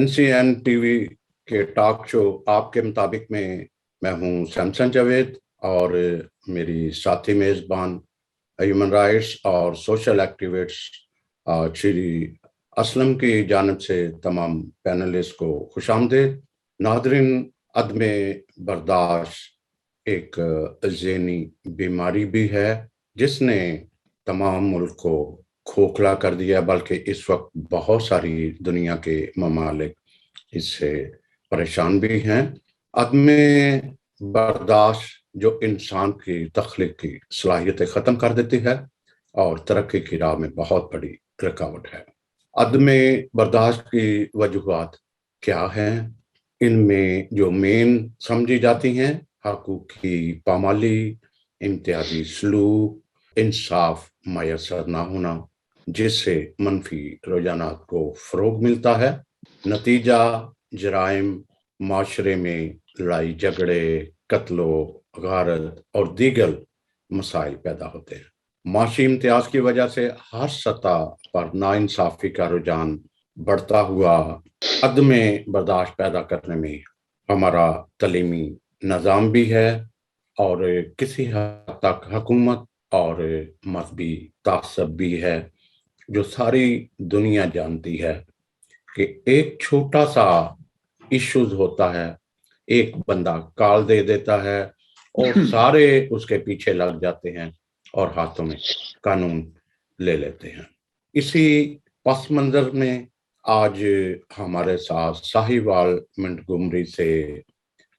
NCN TV के talk show आपके मुताबिक में मैं हूं सैमसन जावेद और मेरी साथी मेजबान ह्यूमन राइट्स और सोशल एक्टिविस्ट श्री असलम की जानिब से तमाम पैनलिस्ट को खुशामदीद। नादरीन, अदम बर्दाश्त एक ज़हनी बीमारी भी है जिसने तमाम मुल्क को खोखला कर दिया, बल्कि इस वक्त बहुत सारी दुनिया के ममालिक इससे परेशान भी हैं। अदम बर्दाश्त जो इंसान की तख्लीक की सलाहियतें ख़त्म कर देती है और तरक्की की राह में बहुत बड़ी रुकावट है। अदम बर्दाश्त की वजूहात क्या हैं? इनमें जो मेन समझी जाती हैं, हकूक़ की पामाली, इम्तियाजी सलूक, इंसाफ मयसर ना होना जिससे मनफी रुझानात को फ़रोग़ मिलता है। नतीजा जराइम, माशरे में लड़ाई झगड़े, कत्लो गारत और दीगर मसाइल पैदा होते हैं। माशी इम्तियाज़ की वजह से हर सतह पर नाइंसाफ़ी का रुझान बढ़ता हुआ अदम बर्दाश्त पैदा करने में हमारा तलीमी निज़ाम भी है और किसी हद तक हुकूमत और मज़हबी तासब भी है, जो सारी दुनिया जानती है कि एक छोटा सा इश्यूज होता है, एक बंदा कॉल दे देता है और सारे उसके पीछे लग जाते हैं और हाथों में कानून ले लेते हैं। इसी पस मंज़र में आज हमारे साथ साहिवाल मंटगोमरी से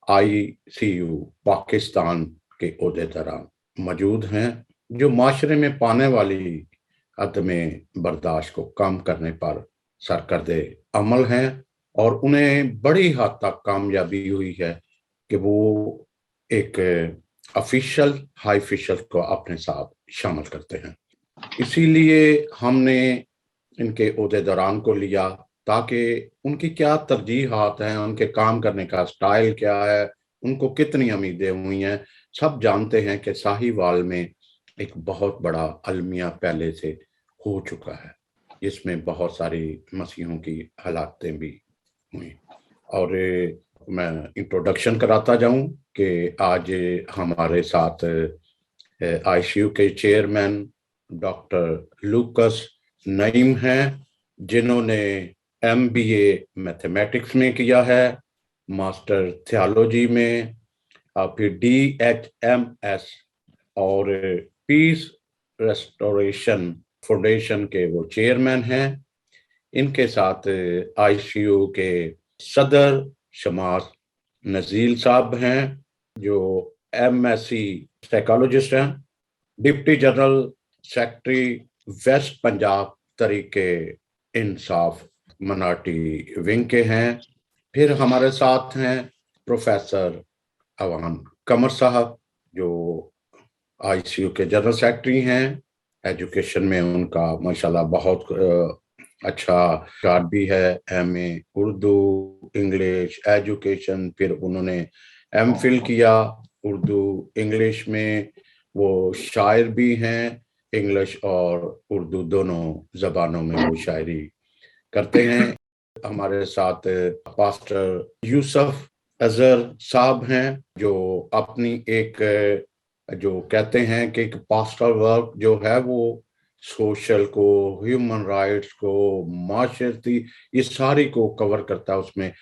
ICU पाकिस्तान के ओहदेदारान मौजूद हैं, जो माशरे में पाने वाली अदम बर्दाश्त को कम करने पर सरकर्दे अमल हैं और उन्हें बड़ी हद तक कामयाबी हुई है कि वो एक ऑफिशियल हाई ऑफिशियल को अपने साथ शामिल करते हैं। इसीलिए हमने इनके ओहदेदारान को लिया ताकि उनकी क्या तरजीहात हैं, उनके काम करने का स्टाइल क्या है, उनको कितनी उम्मीदें हुई हैं। सब जानते हैं कि साहिवाल में एक बहुत बड़ा अलमिया पहले से हो चुका है, जिसमें बहुत सारी मसीहों की हालातें भी हुई। और मैं इंट्रोडक्शन कराता जाऊं कि आज हमारे साथ ICU के चेयरमैन डॉक्टर लूकस नईम हैं, जिन्होंने MBA मैथमेटिक्स में किया है, मास्टर थियोलॉजी में, फिर DHMS और पीस रेस्टोरेशन फाउंडेशन के वो चेयरमैन हैं। इनके साथ ICU के सदर शमास नजील साहब हैं, जो MSc साइकोलॉजिस्ट हैं, deputy general secretary west Punjab तरीके इंसाफ मनाटी विंग के हैं। फिर हमारे साथ हैं प्रोफेसर अवान कमर साहब, जो ICU के जनरल सेक्रेटरी हैं। एजुकेशन में उनका माशाल्लाह बहुत अच्छा कार्ड भी है, MA उर्दू इंग्लिश एजुकेशन। फिर उन्होंने MPhil किया उर्दू इंग्लिश में। वो शायर भी हैं, इंग्लिश और उर्दू दोनों जबानों में वो शायरी करते हैं। हमारे साथ पास्टर यूसुफ अजहर साहब हैं, जो अपनी एक जो कहते हैं कि एक पास्टल वर्क जो है वो सोशल को, ह्यूमन राइट्स को, माशरती, इस सारी को कवर करता है। उसमें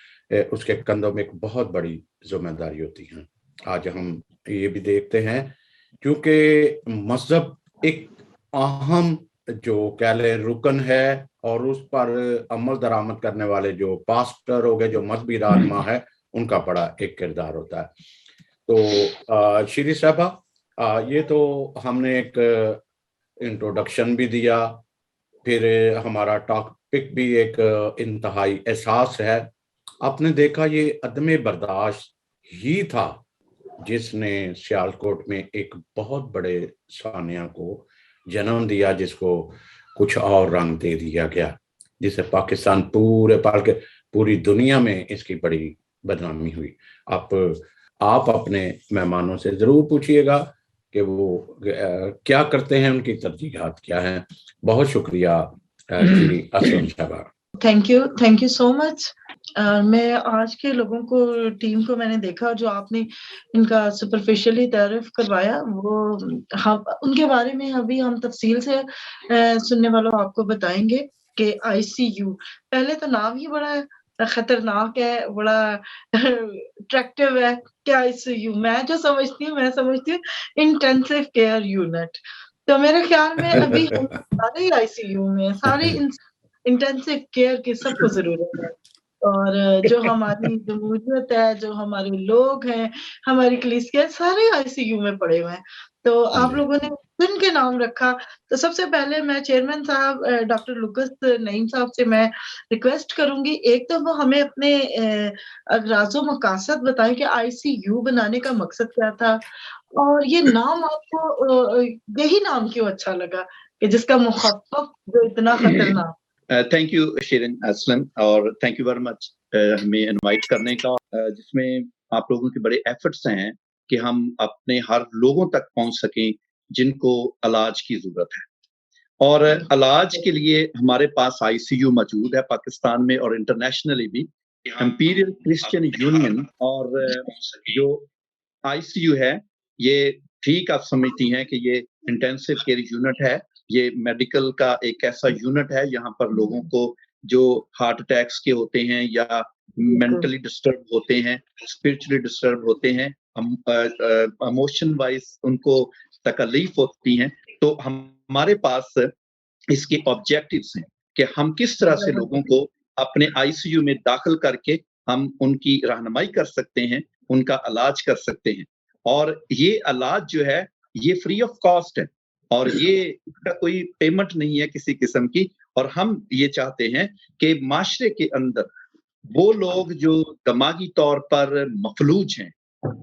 उसके कंधों में एक बहुत बड़ी जिम्मेदारी होती है। आज हम ये भी देखते हैं, क्योंकि मजहब एक अहम जो कह ले रुकन है और उस पर अमल दरामद करने वाले जो पास्टर हो गए, जो मजहबी रहनुमा है, उनका बड़ा एक किरदार होता है। तो श्री साहबा, ये तो हमने एक इंट्रोडक्शन भी दिया, फिर हमारा टॉपिक भी एक इंतहाई एहसास है। आपने देखा ये अदम बर्दाश्त ही था जिसने सियालकोट में एक बहुत बड़े सानिया को जन्म दिया, जिसको कुछ और रंग दे दिया गया, जिसे पाकिस्तान पूरी दुनिया में इसकी बड़ी बदनामी हुई। आप अपने मेहमानों से जरूर पूछिएगा कि वो क्या करते हैं, उनकी तरजीहात क्या हैं। बहुत शुक्रिया श्री असलम साहबा। Thank you so much. मैं आज के लोगों को, टीम को मैंने देखा जो आपने इनका सुपरफिशियली तारीफ करवाया, वो हम उनके बारे में अभी हम तफसील से सुनने वालों आपको बताएंगे कि आईसीयू, पहले तो नाम ही बड़ा खतरनाक है, बड़ा अट्रैक्टिव है कि आईसीयू। मैं समझती हूँ इंटेंसिव केयर यूनिट। तो मेरे ख्याल में अभी हम सारे ही आईसीयू में हैं, सारे इंटेंसिव केयर की सबको जरूरत है। और जो हमारी जमहूरियत है, जो हमारे लोग हैं, हमारी कलीसिया, सारे आईसीयू में पड़े हुए हैं। तो आप जी। लोगों ने जिन के नाम रखा, तो सबसे पहले मैं चेयरमैन साहब डॉक्टर लुकस नईम साहब से मैं रिक्वेस्ट करूंगी, एक तो वो हमें अपने अगराज़ो मकासद बताएं कि आईसीयू बनाने का मकसद क्या था, और ये नाम आपको यही नाम क्यों अच्छा लगा कि जिसका मुखफ़्फ़फ़ जो इतना खतरनाक। थैंक यू शिरीन असलम, और थैंक यू वेरी मच हमें इनवाइट करने का, जिसमें आप लोगों के बड़े एफर्ट्स हैं कि हम अपने हर लोगों तक पहुंच सकें जिनको इलाज की जरूरत है। और इलाज के लिए हमारे पास आईसीयू मौजूद है पाकिस्तान में और इंटरनेशनली भी। इंपीरियल क्रिश्चियन यूनियन और जो आईसीयू है, ये ठीक आप समझती हैं कि ये इंटेंसिव केयर यूनिट है। ये मेडिकल का एक ऐसा यूनिट है यहाँ पर लोगों को जो हार्ट अटैक्स के होते हैं या मेंटली डिस्टर्ब होते हैं, स्पिरिचुअली डिस्टर्ब होते हैं, इमोशन वाइज उनको तकलीफ होती हैं, तो हमारे पास इसके ऑब्जेक्टिव्स हैं कि हम किस तरह से लोगों को अपने आईसीयू में दाखिल करके हम उनकी रहनुमाई कर सकते हैं, उनका इलाज कर सकते हैं। और ये इलाज जो है ये फ्री ऑफ कॉस्ट है और ये इसका कोई पेमेंट नहीं है किसी किस्म की। और हम ये चाहते हैं कि माशरे के अंदर वो लोग जो दिमागी तौर पर मफलूज हैं,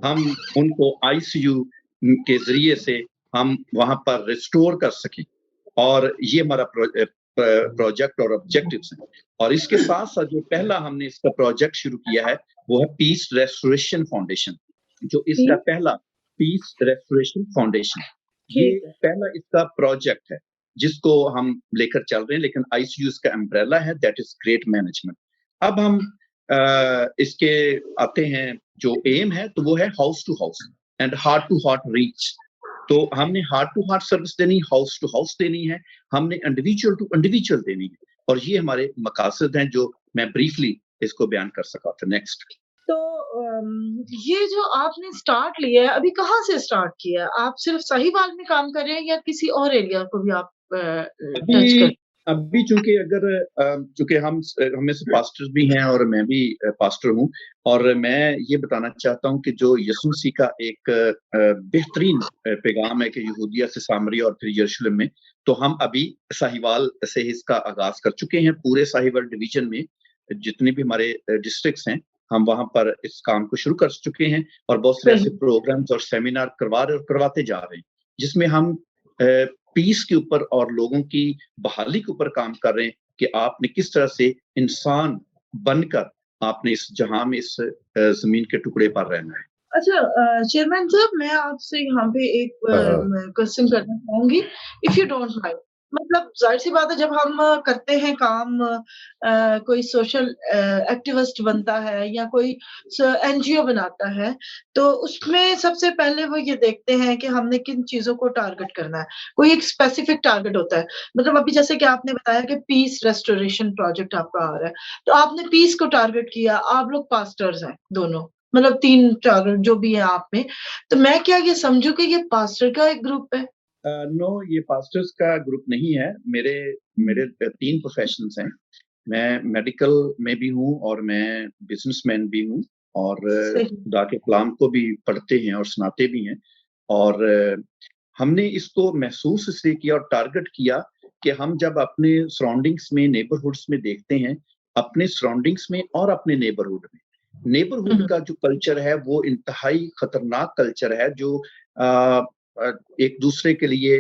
हम उनको आईसीयू के जरिए से हम वहां पर रिस्टोर कर सकें। और ये हमारा प्रोजेक्ट और ऑब्जेक्टिव्स हैं। और इसके साथ साथ जो पहला हमने इसका प्रोजेक्ट शुरू किया है वो है पीस रेस्टोरेशन फाउंडेशन, जो इसका पहला पीस रेस्टोरेशन फाउंडेशन, ये पहला इसका प्रोजेक्ट है जिसको हम लेकर चल रहे हैं। लेकिन आईसीयू का अम्ब्रेला है, दैट इज ग्रेट मैनेजमेंट। अब हम इसके आते हैं, जो एम है तो वो है house to house and heart to heart reach. तो हमने हार्ट टू हार्ट सर्विस देनी, हाउस टू हाउस देनी है, हमने इंडिविजुअल टू इंडिविजुअल देनी है। और ये हमारे मकासद हैं जो मैं ब्रीफली इसको बयान कर सका था। नेक्स्ट। तो ये जो आपने स्टार्ट लिया है, अभी कहाँ से स्टार्ट किया है? आप सिर्फ साहिवाल में काम कर रहे हैं या किसी और एरिया को भी आप टच कर? अभी चूंकि अगर चूंकि हम में से पास्टर्स भी हैं और मैं भी पास्टर हूं, और मैं ये बताना चाहता हूं कि जो यीशु मसीह का एक बेहतरीन पैगाम है कि यहूदिया से सामरिया और फिर यरूशलेम में, तो हम अभी साहिवाल से इसका आगाज कर चुके हैं। पूरे साहिवाल डिवीजन में जितने भी हमारे डिस्ट्रिक्ट्स हैं, हम वहां पर इस काम को शुरू कर चुके हैं और बहुत से ऐसे प्रोग्राम्स और सेमिनार करवाते जा रहे हैं जिसमें हम पीस के ऊपर और लोगों की बहाली के ऊपर काम कर रहे हैं कि आपने किस तरह से इंसान बनकर आपने इस जहां में इस जमीन के टुकड़े पर रहना है। अच्छा चेयरमैन साहब, मैं आपसे यहाँ पे एक क्वेश्चन करना चाहूंगी, इफ यू डोंट माइंड। मतलब जाहिर सी बात है, जब हम करते हैं काम, कोई सोशल एक्टिविस्ट बनता है या कोई एनजीओ बनाता है, तो उसमें सबसे पहले वो ये देखते हैं कि हमने किन चीजों को टारगेट करना है। कोई एक स्पेसिफिक टारगेट होता है। मतलब अभी जैसे कि आपने बताया कि पीस रेस्टोरेशन प्रोजेक्ट आपका आ रहा है, तो आपने पीस को टारगेट किया। आप लोग पास्टर्स हैं दोनों, मतलब 3-4 जो भी है आप में, तो मैं क्या ये समझूं कि ये पास्टर का एक ग्रुप है? नो, ये पास्टर्स का ग्रुप नहीं है। मेरे मेरे 3 प्रोफेशंस हैं। मैं मेडिकल में भी हूँ और मैं बिजनेसमैन भी हूँ और खुदा के कलाम को भी पढ़ते हैं और सुनाते भी हैं। और हमने इसको महसूस इसलिए किया और टारगेट किया कि हम जब अपने सराउंडिंग्स में, नेबरहुड्स में देखते हैं, अपने सराउंडिंग्स में और अपने नेबरहुड में, नेबरहुड का जो कल्चर है वो इंतहाई खतरनाक कल्चर है, जो एक दूसरे के लिए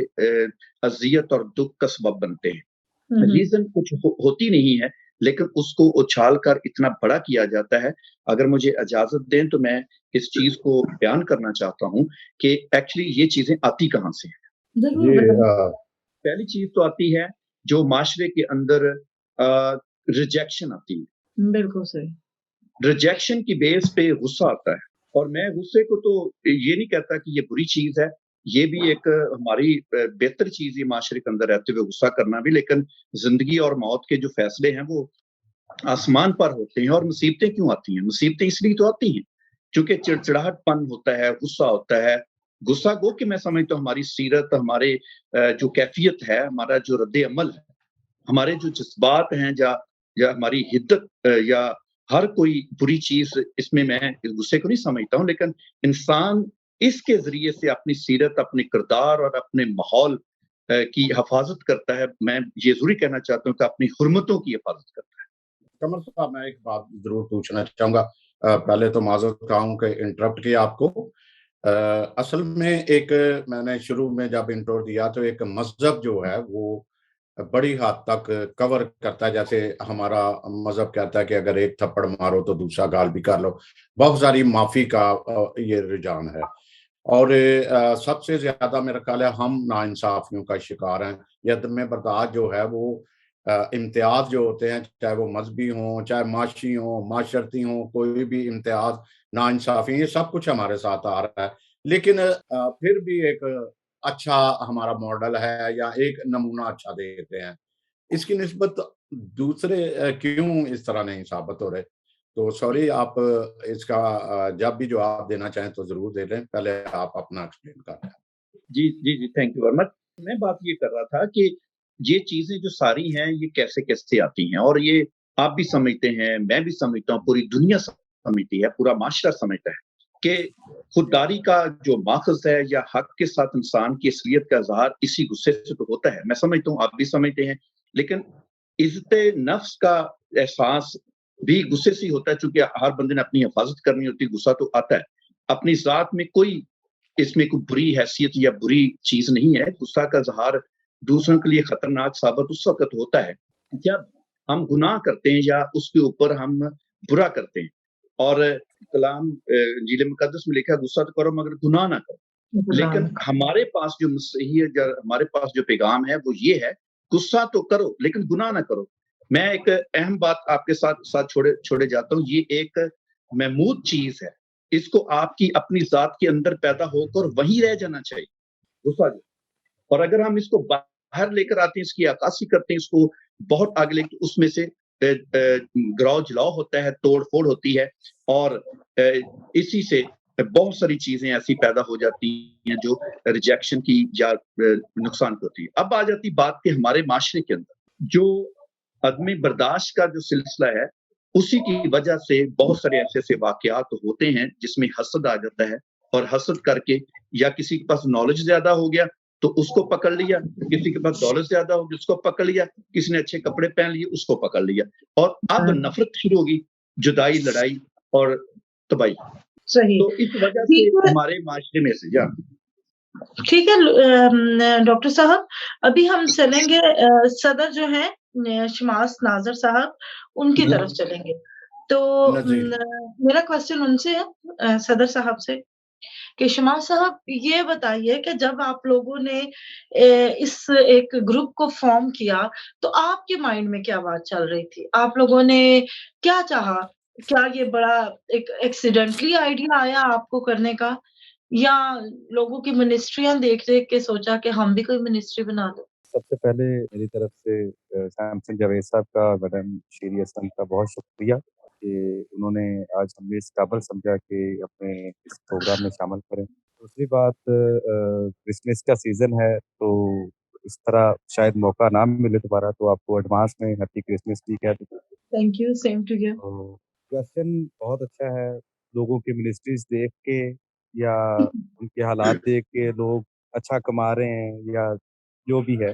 अजियत और दुख का सबब बनते हैं। रीजन कुछ होती नहीं है, लेकिन उसको उछाल कर इतना बड़ा किया जाता है। अगर मुझे इजाजत दें तो मैं इस चीज को बयान करना चाहता हूँ कि एक्चुअली ये चीजें आती कहाँ से हैं। जरूर बताएं। पहली चीज तो आती है जो माशरे के अंदर रिजेक्शन आती है। बिल्कुल सही। रिजेक्शन की बेस पे गुस्सा आता है। और मैं गुस्से को तो ये नहीं कहता कि ये बुरी चीज़ है, ये भी एक हमारी बेहतर चीज़ है माशरे के अंदर रहते हुए गुस्सा करना भी, लेकिन ज़िंदगी और मौत के जो फैसले हैं वो आसमान पर होते हैं। और मुसीबतें क्यों आती हैं? मुसीबतें इसलिए तो आती हैं, क्योंकि चिड़चिड़ाहटपन होता है, गुस्सा होता है। गुस्सा गो कि मैं समझता हूँ हमारी सीरत, हमारे जो कैफ़ियत है, हमारा जो रद्द-ए-अमल है, हमारे जो जज़्बात हैं या हमारी हिद्दत या हर कोई बुरी चीज़ इसमें मैं इस गुस्से को नहीं समझता हूँ, लेकिन इंसान इसके ज़रिए से अपनी सीरत, अपने किरदार और अपने माहौल की हिफ़ाज़त करता है। मैं ये ज़रूर कहना चाहता हूँ कि अपनी हुर्मतों की हिफ़ाज़त करता है। कमर साहब, मैं एक बात ज़रूर पूछना चाहूँगा। पहले तो माज़रत चाहूँ कि इंटरप्ट किया आपको। असल में एक मैंने शुरू में जब इंट्रो दिया तो एक मज़हब जो है वो बड़ी हद तक कवर करता है। जैसे हमारा मज़हब कहता है कि अगर एक थप्पड़ मारो तो दूसरा गाल भी कर लो। बहुत सारी माफ़ी का ये रुझान है। और सबसे ज़्यादा मेरा ख़्याल है हम नाइंसाफ़ियों का शिकार हैं। ये अदम बर्दाश्त जो है वो इम्तियाज़ जो होते हैं, चाहे वो मज़हबी हों, चाहे माशी हों, माशरती हों, कोई भी इम्तियाज़, नाइंसाफ़ी, ये सब कुछ हमारे साथ आ रहा है। लेकिन फिर भी एक अच्छा हमारा मॉडल है या एक नमूना अच्छा देते हैं। इसकी निस्बत दूसरे क्यों इस तरह नहीं साबित हो रहे? तो सॉरी, आप इसका जब भी जवाब देना चाहें तो ज़रूर दे लें। पहले आप अपना एक्सप्लेन कर लें। जी, थैंक यू वेरी मच। मैं बात ये कर रहा था कि ये चीज़ें जो सारी हैं, ये कैसे-कैसे आती हैं और ये आप भी समझते हैं, मैं भी समझता हूँ, पूरी दुनिया समझती है, पूरा माशरा समझता है कि खुददारी का जो माख़ज़ है या हक़ के साथ इंसान की असलियत का इज़हार इसी गुस्से से तो होता है। मैं समझता हूँ, आप भी समझते हैं, लेकिन इज़्ज़त-ए-नफ़्स का एहसास भी गुस्से से ही होता है, चूँकि हर बंदे ने अपनी हिफ़ाज़त करनी होती है, गुस्सा तो आता है। अपनी ज़ात में कोई इसमें कोई बुरी हैसियत या बुरी चीज़ नहीं है। गुस्सा का इज़हार दूसरों के लिए खतरनाक साबित उस वक़्त होता है, जब हम गुनाह करते हैं या उसके ऊपर हम बुरा करते हैं। और कलाम इंजील मुक़द्दस में लिखा है, गुस्सा तो करो मगर गुनाह ना करो। लेकिन गुलाम। हमारे पास जो मसीहियत या हमारे पास जो पैगाम है वो ये है, गुस्सा तो करो लेकिन गुनाह ना करो। मैं एक अहम बात आपके साथ साथ छोड़े छोड़े जाता हूँ, ये एक महमूद चीज़ है। इसको आपकी अपनी ज़ात के अंदर पैदा होकर वहीं रह जाना चाहिए, गुस्सा जो। और अगर हम इसको बाहर लेकर आते हैं, इसकी अक्कासी करते हैं, इसको बहुत आगे लेके उसमें से गिराव-जलाव होता है, तोड़-फोड़ होती है और इसी से बहुत सारी चीज़ें ऐसी पैदा हो जाती हैं जो रिजेक्शन की या नुकसान की होती है। अब आ जाती बात कि हमारे माशरे के अंदर जो अदम बर्दाश्त का जो सिलसिला है, उसी की वजह से बहुत सारे ऐसे-ऐसे वाक़यात होते हैं जिसमें हसद आ जाता है और हसद करके या किसी के पास नॉलेज ज़्यादा हो गया तो उसको पकड़ लिया, किसी के पास दौलत ज़्यादा होगी उसको पकड़ लिया, किसी ने अच्छे कपड़े पहन लिए उसको पकड़ लिया और अब हाँ, नफ़रत शुरू होगी, जुदाई, लड़ाई और तबाही। सही। तो इस वजह से ठीक है। हमारे माशरे में से ठीक है, डॉक्टर साहब, अभी हम चलेंगे सदर जो हैं शमास नाज़र साहब, उनकी जी, तरफ चलेंगे। तो नज़ीर। मेरा क्वेश्चन उनसे है, सदर साहब से, कि शमास साहब ये बताइए कि जब आप लोगों ने इस एक ग्रुप को फ़ॉर्म किया, तो आपके माइंड में क्या बात चल रही थी? आप लोगों ने क्या चाहा? क्या ये बड़ा एक एक्सीडेंटली आइडिया आया आपको करने का? या लोगों की मिनिस्ट्रियाँ देख-देख के सोचा कि हम भी कोई मिनिस्ट्री बना दें? सबसे पहले मेरी तरफ से सैमसंग जावेद साहब का, मैडम शीरी हसन का बहुत शुक्रिया कि उन्होंने आज हमें इस काबिल समझा कि अपने इस प्रोग्राम में शामिल करें। दूसरी बात, क्रिसमस का सीज़न है, तो इस तरह शायद मौका ना मिले दोबारा, तो आपको एडवांस में हैप्पी क्रिसमस भी कह दूँ। Thank you, same to you. तो क्वेश्चन बहुत अच्छा है। लोगों की मिनिस्ट्रीज़ देख के या उनके हालात देख के लोग अच्छा कमा रहे हैं या जो भी है,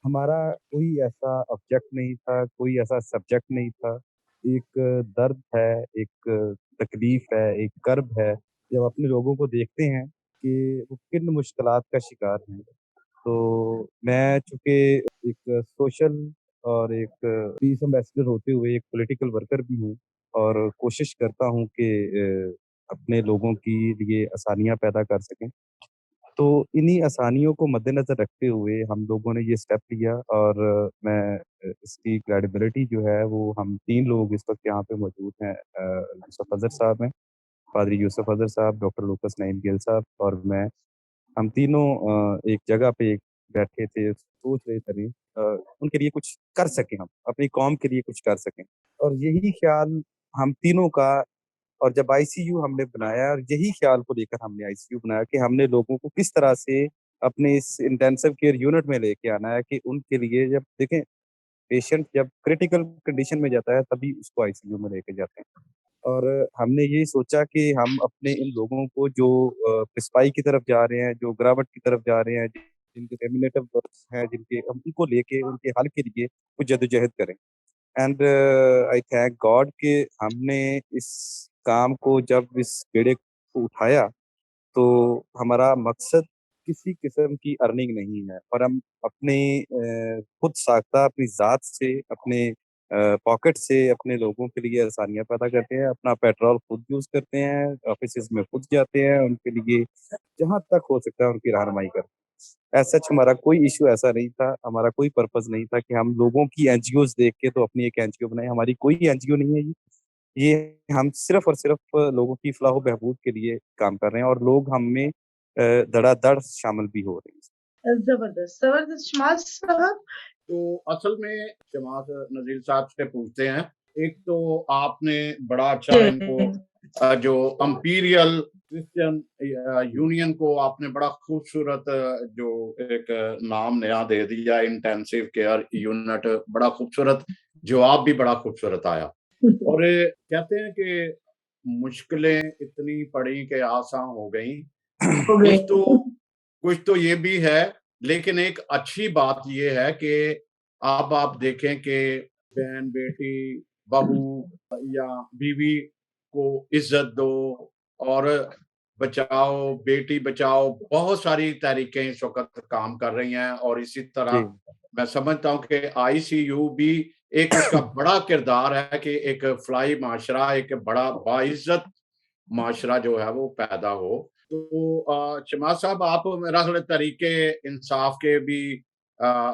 हमारा कोई ऐसा ऑब्जेक्ट नहीं था, कोई ऐसा सब्जेक्ट नहीं था। एक दर्द है, एक तकलीफ़ है, एक कर्ब है, जब अपने लोगों को देखते हैं कि वो किन मुश्किलात का शिकार हैं। तो मैं चूँकि एक सोशल और एक पीस एम्बेसडर होते हुए एक पॉलिटिकल वर्कर भी हूँ और कोशिश करता हूँ कि अपने लोगों के लिए आसानियाँ पैदा कर सकें। तो इन्हीं आसानियों को मद्देनज़र रखते हुए हम लोगों ने ये स्टेप लिया और मैं इसकी क्रेडिबिलिटी जो है वो हम 3 लोग इस वक़्त यहाँ पे मौजूद हैं, यूसुफ अज़हर साहब हैं, पादरी यूसुफ अज़हर साहब, डॉक्टर लूकस नईम गिल साहब और मैं। हम तीनों एक जगह पे बैठे थे, सोच रहे थे उनके लिए कुछ कर सकें हम, अपनी कौम के लिए कुछ कर सकें। और यही ख़्याल हम तीनों का, और जब आईसीयू हमने बनाया और यही ख़्याल को लेकर हमने आईसीयू बनाया कि हमने लोगों को किस तरह से अपने इस इंटेंसिव केयर यूनिट में लेके आना है कि उनके लिए, जब देखें पेशेंट जब क्रिटिकल कंडीशन में जाता है तभी उसको आईसीयू में लेके जाते हैं। और हमने ये सोचा कि हम अपने इन लोगों को जो पिस्पाई की तरफ जा रहे हैं, जो गिरावट की तरफ जा रहे हैं, जिनके फेमिनेटिव वर्क्स हैं, जिनके हम उनको लेके उनके हल के लिए कुछ जद्दोजहद करें। एंड आई थैंक गॉड कि हमने इस काम को, जब इस बेड़े को उठाया, तो हमारा मकसद किसी किस्म की अर्निंग नहीं है और हम अपने खुद साख्ता अपनी ज़ात से, अपने पॉकेट से अपने लोगों के लिए आसानियाँ पैदा करते हैं, अपना पेट्रोल खुद यूज़ करते हैं, ऑफ़िसेज़ में खुद जाते हैं, उनके लिए जहाँ तक हो सकता है उनकी रहनुमाई करते हैं। एज़ सच हमारा कोई इश्यू ऐसा नहीं था, हमारा कोई पर्पज़ नहीं था कि हम लोगों की एनजीओज़ देख के तो अपनी एक एनजीओ बनाएँ, हमारी कोई एनजीओ नहीं है ये। ये हम सिर्फ़ और सिर्फ़ लोगों की फलाह व बहबूद के लिए काम कर रहे हैं और लोग हम में धड़ाधड़ शामिल भी हो रहे हैं। ज़बरदस्त, ज़बरदस्त। शमास साहब? तो असल में शमास नज़ीर साहब से पूछते हैं, एक तो आपने बड़ा अच्छा इनको जो इंपीरियल क्रिश्चियन यूनियन को आपने बड़ा खूबसूरत जो एक नाम नया दे दिया, इंटेंसिव केयर यूनिट, बड़ा खूबसूरत, जवाब भी बड़ा खूबसूरत आया। और कहते हैं कि मुश्किलें इतनी पड़ी कि आसान हो गई। हो गए। कुछ तो ये भी है, लेकिन एक अच्छी बात ये है कि अब आप देखें कि बहन, बेटी, बहू या बीवी को इज्जत दो और बचाओ, बेटी बचाओ, बहुत सारी तहरीकें इस वक़्त काम कर रही हैं और इसी जी। तरह मैं समझता हूँ कि आईसीयू भी एक उसका बड़ा किरदार है कि एक फलाही माशरा, एक बड़ा बाइज़्ज़त माशरा जो है वो पैदा हो। तो शमास साहब, आप मेरा ख़्याल तरीके इंसाफ के भी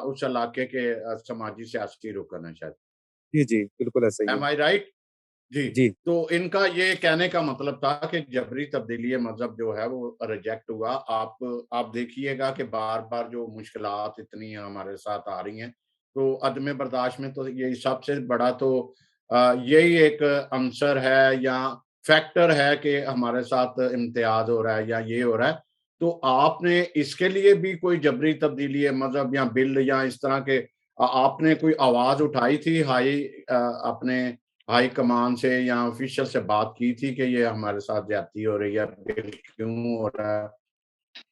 उस इलाके के समाजी सियासी रुकन हैं शायद। जी, जी, बिल्कुल ऐसा ही है। एम आई राइट? जी। जी, तो इनका ये कहने का मतलब था कि जबरी तब्दीली मज़हब जो है वो रिजेक्ट हुआ। आप देखिएगा कि बार-बार जो मुश्किलात इतनी हमारे साथ आ रही हैं, तो अदम बर्दाश्त में तो यही सबसे बड़ा तो यही एक अंसर है या फैक्टर है कि हमारे साथ इम्तियाज़ हो रहा है या ये हो रहा है। तो आपने इसके लिए भी कोई जबरी तब्दीली मज़हब या बिल या इस तरह के आपने कोई आवाज़ उठाई थी अपने हाई कमान से या ऑफिशियल से बात की थी कि ये हमारे साथ ज्यादती हो रही है, बिल क्यों हो रहा है,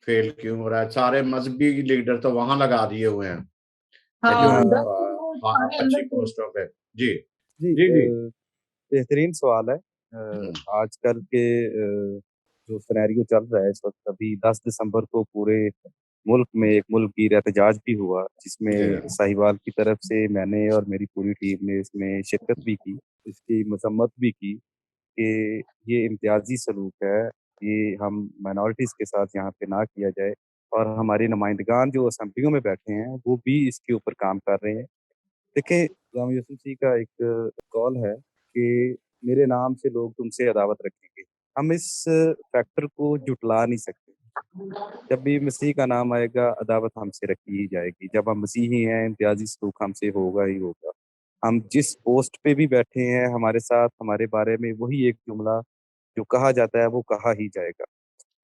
फेल क्यों हो रहा है? सारे मज़हबी लीडर तो वहाँ लगा दिए हुए हैं, जो हाँ, 10 हाँ। लोग सारे अच्छी अंदर थे। पोस्टों पे। जी, जी, जी, जी। बेहतरीन सवाल है। हुँ, आजकल के जो सिनेरियो चल रहा है इस वक़्त, अभी 10 दिसंबर को पूरे मुल्क में एक मुल्की एहतजाज भी हुआ, जी जिसमें हाँ। साहिवाल की तरफ से मैंने और मेरी पूरी टीम ने इसमें शिरकत भी की, इसकी मसम्मत भी की कि ये इम्तियाज़ी सलूक है, ये हम माइनॉरिटीज़ के साथ यहाँ पे ना किया जाए और हमारे नुमाइंदगान जो असेंबलियों में बैठे हैं, वो भी इसके ऊपर काम कर रहे हैं। देखिए, गुलाम यूसुफ जी का एक कॉल है कि मेरे नाम से लोग तुमसे अदावत रखेंगे। हम इस फैक्टर को झुटला नहीं सकते। जब भी मसीह का नाम आएगा, अदावत हमसे रखी ही जाएगी। जब हम मसीही हैं, इम्तियाज़ी सलूक हमसे होगा ही होगा। हम जिस पोस्ट पे भी बैठे हैं, हमारे साथ हमारे बारे में वही एक जुमला जो कहा जाता है, वो कहा ही जाएगा।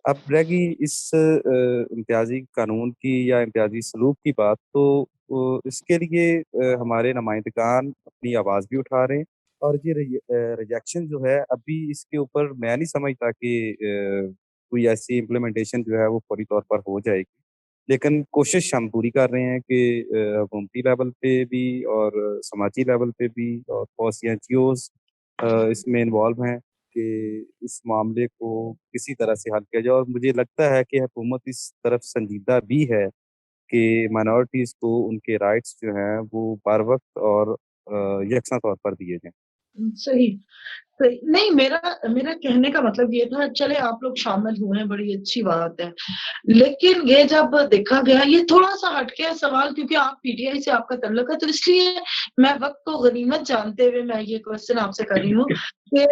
अब रही इस इम्तियाज़ी कानून की या इम्तियाज़ी सलूक की बात, तो इसके लिए हमारे नुमाइंदगान अपनी आवाज़ भी उठा रहे हैं और ये रिजेक्शन जो है, अभी इसके ऊपर मैं नहीं समझता कि कोई ऐसी इम्प्लीमेंटेशन जो है वो फौरी तौर पर हो जाएगी। लेकिन कोशिश हम पूरी कर रहे हैं कि हुकूमती लेवल पे भी और समाजी लेवल पे भी और बहुत सी एनजीओज़ इसमें इन्वॉल्व हैं कि इस मामले को किसी तरह से हल किया जाए और मुझे लगता है कि हुकूमत इस तरफ संजीदा भी है कि माइनॉरिटीज़ को उनके राइट्स जो हैं वो बर वक़्त और यकसा तौर पर दिए जाएँ। सही। नहीं, मेरा मेरा कहने का मतलब ये था, चले आप लोग शामिल हुए हैं, बड़ी अच्छी बात है। लेकिन ये जब देखा गया, ये थोड़ा-सा हटके है सवाल, क्योंकि आप पीटीआई से आपका ताल्लुक है, तो इसलिए मैं वक़्त को गनीमत जानते हुए मैं ये क्वेश्चन आपसे कर रही हूँ कि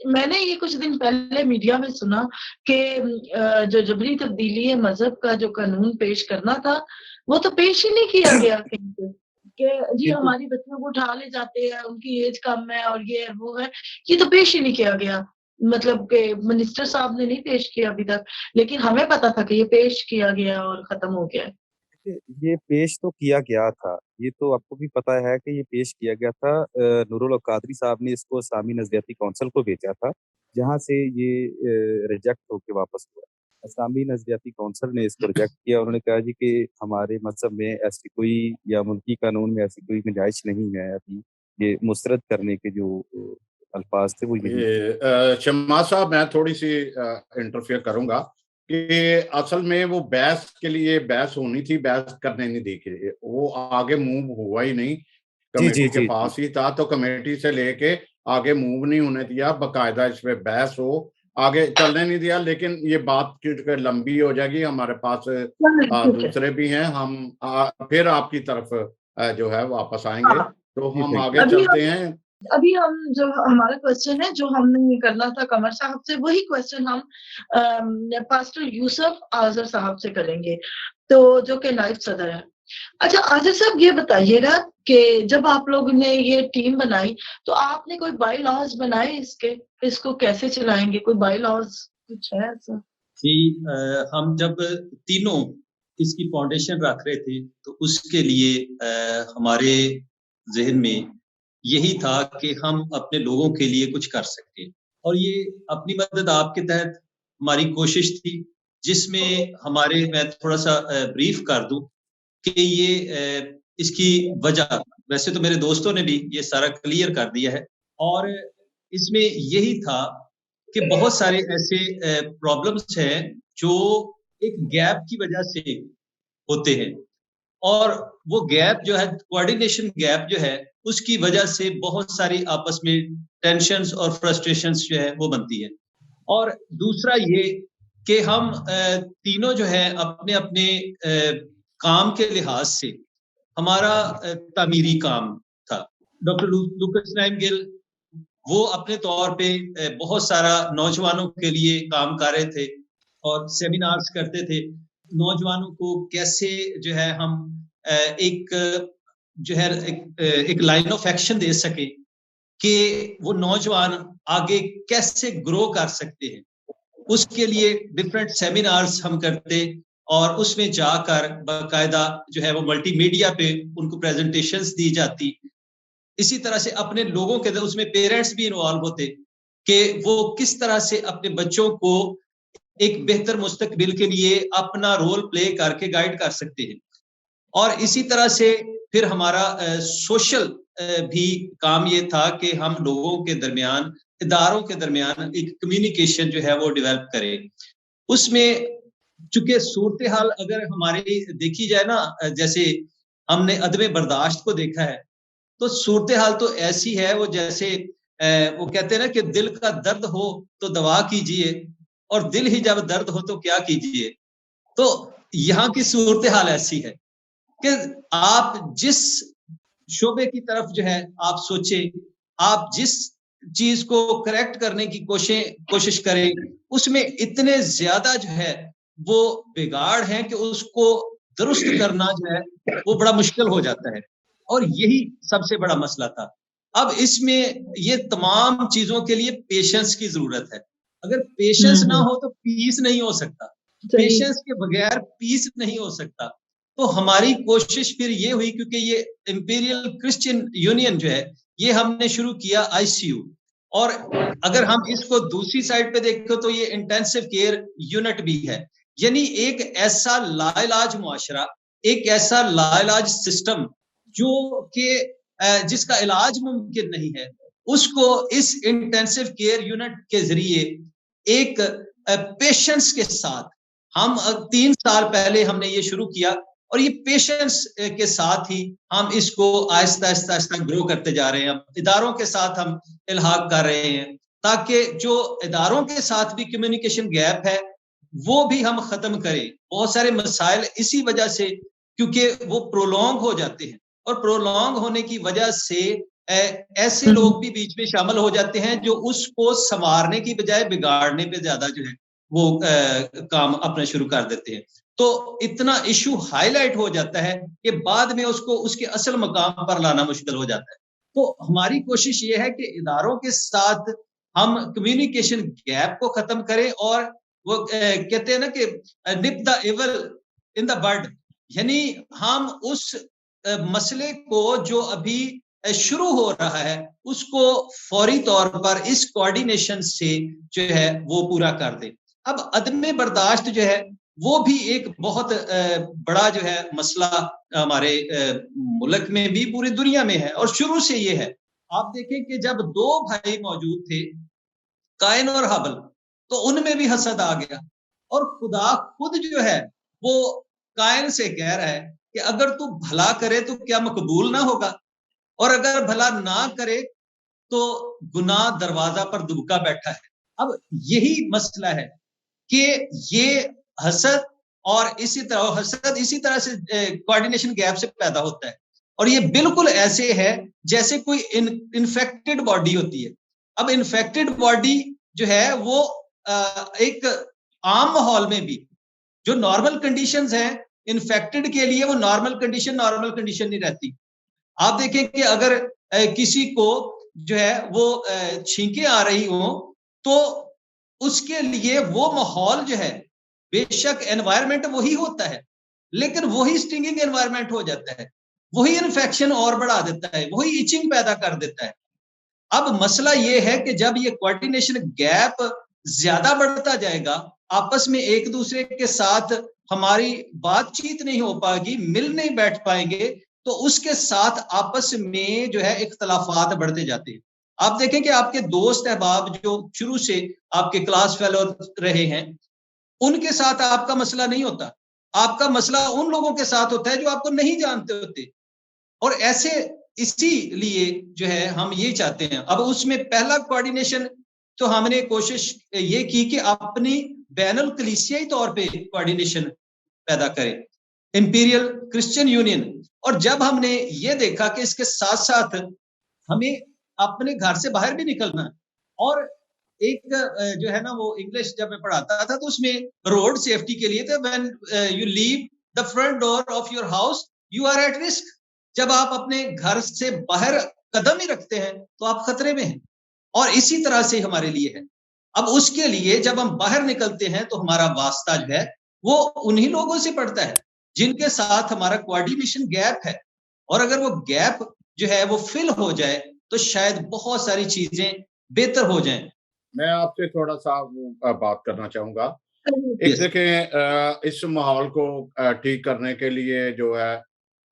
मैंने ये कुछ दिन पहले मीडिया में सुना कि जो जबरी तब्दीली है मज़हब का जो कानून पेश करना था, वो तो पेश ही नहीं किया गया कहीं पे। कि जी ये तो हमारी बच्चियों को उठा ले जाते हैं, उनकी एज कम है और ये है, वो है। ये तो पेश ही नहीं किया गया। मतलब कि मिनिस्टर साहब ने नहीं पेश किया अभी तक, लेकिन हमें पता था कि ये पेश किया गया और खत्म हो गया है। ये पेश तो किया गया था। ये तो आपको भी पता है कि ये पेश किया गया था। नूरुल हक कादरी साहब ने इसको इस्लामी नज़रियाती काउंसिल को भेजा था, जहाँ से ये रिजेक्ट होके वापस हुआ। इस्लामी नज़रियाती काउंसिल ने इसको रिजेक्ट किया। उन्होंने कहा जी कि हमारे मज़हब में ऐसी कोई या मुल्की कानून में ऐसी कोई गुंजाइश नहीं है अभी ये मुस्तरद करने के जो अल्फाज थे वो यही। शम्मा साहब, मैं थोड़ी सी इंटरफेयर करूंगा कि असल में वो बहस के लिए बहस होनी थी, बहस करने नहीं दी कि वो आगे मूव हुआ ही नहीं, जी, जी, कमेटी के जी, जी। पास ही था, तो कमेटी से लेके आगे मूव नहीं होने दिया, बकायदा इस पे बहस हो, आगे चलने नहीं दिया। लेकिन ये बात क्योंकि लंबी हो जाएगी, हमारे पास ठीक है। दूसरे भी हैं, हम फिर आपकी तरफ जो है वापस आएंगे, हाँ, तो जी, हम थैंक यू। आगे अभी चलते हम हैं। अभी हम जो हमारा क्वेश्चन है, जो हमने करना था कमर साहब से, वही क्वेश्चन हम पास्टर यूसुफ आज़र साहब से करेंगे, तो जो कि नायब सदर है। अच्छा आज़र साहब, ये बताइएगा कि जब आप लोगों ने ये टीम बनाई, तो आपने कोई बाय लॉज बनाए इसके? इसको कैसे चलाएँगे? कोई बाय लॉज कुछ है ऐसा? जी हम जब तीनों इसकी फाउंडेशन रख रहे थे, तो उसके लिए हमारे ज़हन में यही था कि हम अपने लोगों के लिए कुछ कर सकें और ये अपनी मदद आपके तहत हमारी कोशिश थी, जिसमें हमारे मैं थोड़ा-सा ब्रीफ कर दूँ कि ये इसकी वजह वैसे तो मेरे दोस्तों ने भी ये सारा क्लियर कर दिया है और इसमें यही था कि बहुत सारे ऐसे प्रॉब्लम्स हैं जो एक गैप की वजह से होते हैं और वो गैप जो है कोऑर्डिनेशन गैप जो है उसकी वजह से बहुत सारी आपस में टेंशन्स और फ्रस्ट्रेशंस जो है वो बनती है और दूसरा ये कि हम तीनों जो है अपने अपने काम के लिहाज से हमारा तामीरी काम था। डॉक्टर लूकस नाइटिंगेल वो अपने तौर पे बहुत सारा नौजवानों के लिए काम कर रहे थे और सेमिनार्स करते थे। नौजवानों को कैसे जो है हम एक जो है एक लाइन ऑफ एक्शन दे सके कि वो नौजवान आगे कैसे ग्रो कर सकते हैं। उसके लिए डिफरेंट सेमिनार्स हम करते और उसमें जाकर बाकायदा जो है वो मल्टीमीडिया पे उनको प्रेजेंटेशंस दी जाती। इसी तरह से अपने लोगों के उसमें पेरेंट्स भी इन्वॉल्व होते कि वो किस तरह से अपने बच्चों को एक बेहतर मुस्तकबिल के लिए अपना रोल प्ले करके गाइड कर सकते हैं और इसी तरह से फिर हमारा सोशल भी काम ये था कि हम लोगों के दरमियान इदारों के दरमियान एक कम्युनिकेशन जो है वो डेवलप करें। उसमें चूंकि सूरत हाल अगर हमारी देखी जाए ना, जैसे हमने अदम बर्दाश्त को देखा है तो सूरत हाल तो ऐसी है वो जैसे वो कहते हैं ना कि दिल का दर्द हो तो दवा कीजिए और दिल ही जब दर्द हो तो क्या कीजिए। तो यहाँ की सूरत हाल ऐसी है कि आप जिस शोबे की तरफ जो है आप सोचे, आप जिस चीज को करेक्ट करने की कोशिश करें, उसमें इतने ज्यादा जो है वो बिगाड़ है कि उसको दुरुस्त करना जो है वो बड़ा मुश्किल हो जाता है और यही सबसे बड़ा मसला था। अब इसमें ये तमाम चीजों के लिए पेशेंस की जरूरत है। अगर पेशेंस ना हो तो पीस नहीं हो सकता, पेशेंस के बगैर पीस नहीं हो सकता। तो हमारी कोशिश फिर ये हुई, क्योंकि ये इंपीरियल क्रिश्चियन यूनियन जो है ये हमने शुरू किया आईसीयू और अगर हम इसको दूसरी साइड पे देखें तो ये इंटेंसिव केयर यूनिट भी है, यानी एक ऐसा लाइलाज मुआशरा, एक ऐसा लाइलाज सिस्टम जो कि जिसका इलाज मुमकिन नहीं है, उसको इस इंटेंसिव केयर यूनिट के जरिए एक पेशेंस के साथ हम 3 साल पहले हमने ये शुरू किया और ये पेशेंस के साथ ही हम इसको आहिस्ता आहिस्ता आहिस्ता ग्रो करते जा रहे हैं। इदारों के साथ हम इल्हाक कर रहे हैं ताकि जो इदारों के साथ भी कम्युनिकेशन गैप है वो भी हम खत्म करें। बहुत सारे मसाइल इसी वजह से, क्योंकि वो प्रोलॉन्ग हो जाते हैं और प्रोलॉन्ग होने की वजह से ऐसे लोग भी बीच में शामिल हो जाते हैं जो उसको संवारने की बजाय बिगाड़ने पे ज्यादा जो है वो काम अपना शुरू कर देते हैं। तो इतना इशू हाईलाइट हो जाता है कि बाद में उसको उसके असल मकाम पर लाना मुश्किल हो जाता है। तो हमारी कोशिश ये है कि इदारों के साथ हम कम्युनिकेशन गैप को खत्म करें और वो कहते हैं ना कि nip the evil in the bud, यानी हम उस मसले को जो अभी शुरू हो रहा है उसको फौरी तौर पर इस कोऑर्डिनेशन से जो है वो पूरा कर दे। अब अदम बर्दाश्त जो है वो भी एक बहुत बड़ा जो है मसला हमारे मुल्क में भी पूरी दुनिया में है और शुरू से ये है। आप देखें कि जब दो भाई मौजूद थे, कायन और हाबिल, तो उनमें भी हसद आ गया और खुदा खुद जो है वो कायन से कह रहा है कि अगर तू भला करे तो क्या मकबूल ना होगा, और अगर भला ना करे तो गुनाह दरवाजा पर दुबका बैठा है। अब यही मसला है कि ये हसद और इसी तरह से कोऑर्डिनेशन गैप से पैदा होता है और ये बिल्कुल ऐसे है जैसे कोई इन्फेक्टेड बॉडी होती है। अब इन्फेक्टेड बॉडी जो है वो एक आम माहौल में भी जो नॉर्मल कंडीशंस हैं, इन्फेक्टेड के लिए वो नॉर्मल कंडीशन नहीं रहती। आप देखें कि अगर किसी को जो है वो छींकें आ रही हो तो उसके लिए वो माहौल जो है, बेशक एनवायरनमेंट वही होता है लेकिन वही स्टिंगिंग एनवायरनमेंट हो जाता है, वही इन्फेक्शन और बढ़ा देता है, वही इचिंग पैदा कर देता है। अब मसला ये है कि जब ये कोऑर्डिनेशन गैप ज्यादा बढ़ता जाएगा, आपस में एक दूसरे के साथ हमारी बातचीत नहीं हो पाएगी, मिल नहीं बैठ पाएंगे, तो उसके साथ आपस में जो है इख्तलाफात बढ़ते जाते हैं। आप देखें कि आपके दोस्त अहबाब जो शुरू से आपके क्लास फेलो रहे हैं, उनके साथ आपका मसला नहीं होता, आपका मसला उन लोगों के साथ होता है जो आपको नहीं जानते होते। और ऐसे इसीलिए जो है हम ये चाहते हैं। अब उसमें पहला कोऑर्डिनेशन तो हमने कोशिश ये की कि अपनी बैनुल कलीसियाई तौर पे कोऑर्डिनेशन पैदा करें, इंपीरियल क्रिश्चियन यूनियन। और जब हमने ये देखा कि इसके साथ साथ हमें अपने घर से बाहर भी निकलना है, और एक जो है ना वो इंग्लिश जब मैं पढ़ाता था तो उसमें रोड सेफ्टी के लिए था, when you leave the front door of your house you are at risk. जब आप अपने घर से बाहर कदम ही रखते हैं तो आप खतरे में हैं, और इसी तरह से हमारे लिए है। अब उसके लिए जब हम बाहर निकलते हैं तो हमारा वास्ता जो है वो उन्हीं लोगों से पड़ता है जिनके साथ हमारा कोऑर्डिनेशन गैप है, और अगर वो गैप जो है वो फिल हो जाए तो शायद बहुत सारी चीजें बेहतर हो जाएं। मैं आपसे थोड़ा सा बात करना चाहूंगा। एक देखें, इस माहौल को ठीक करने के लिए जो है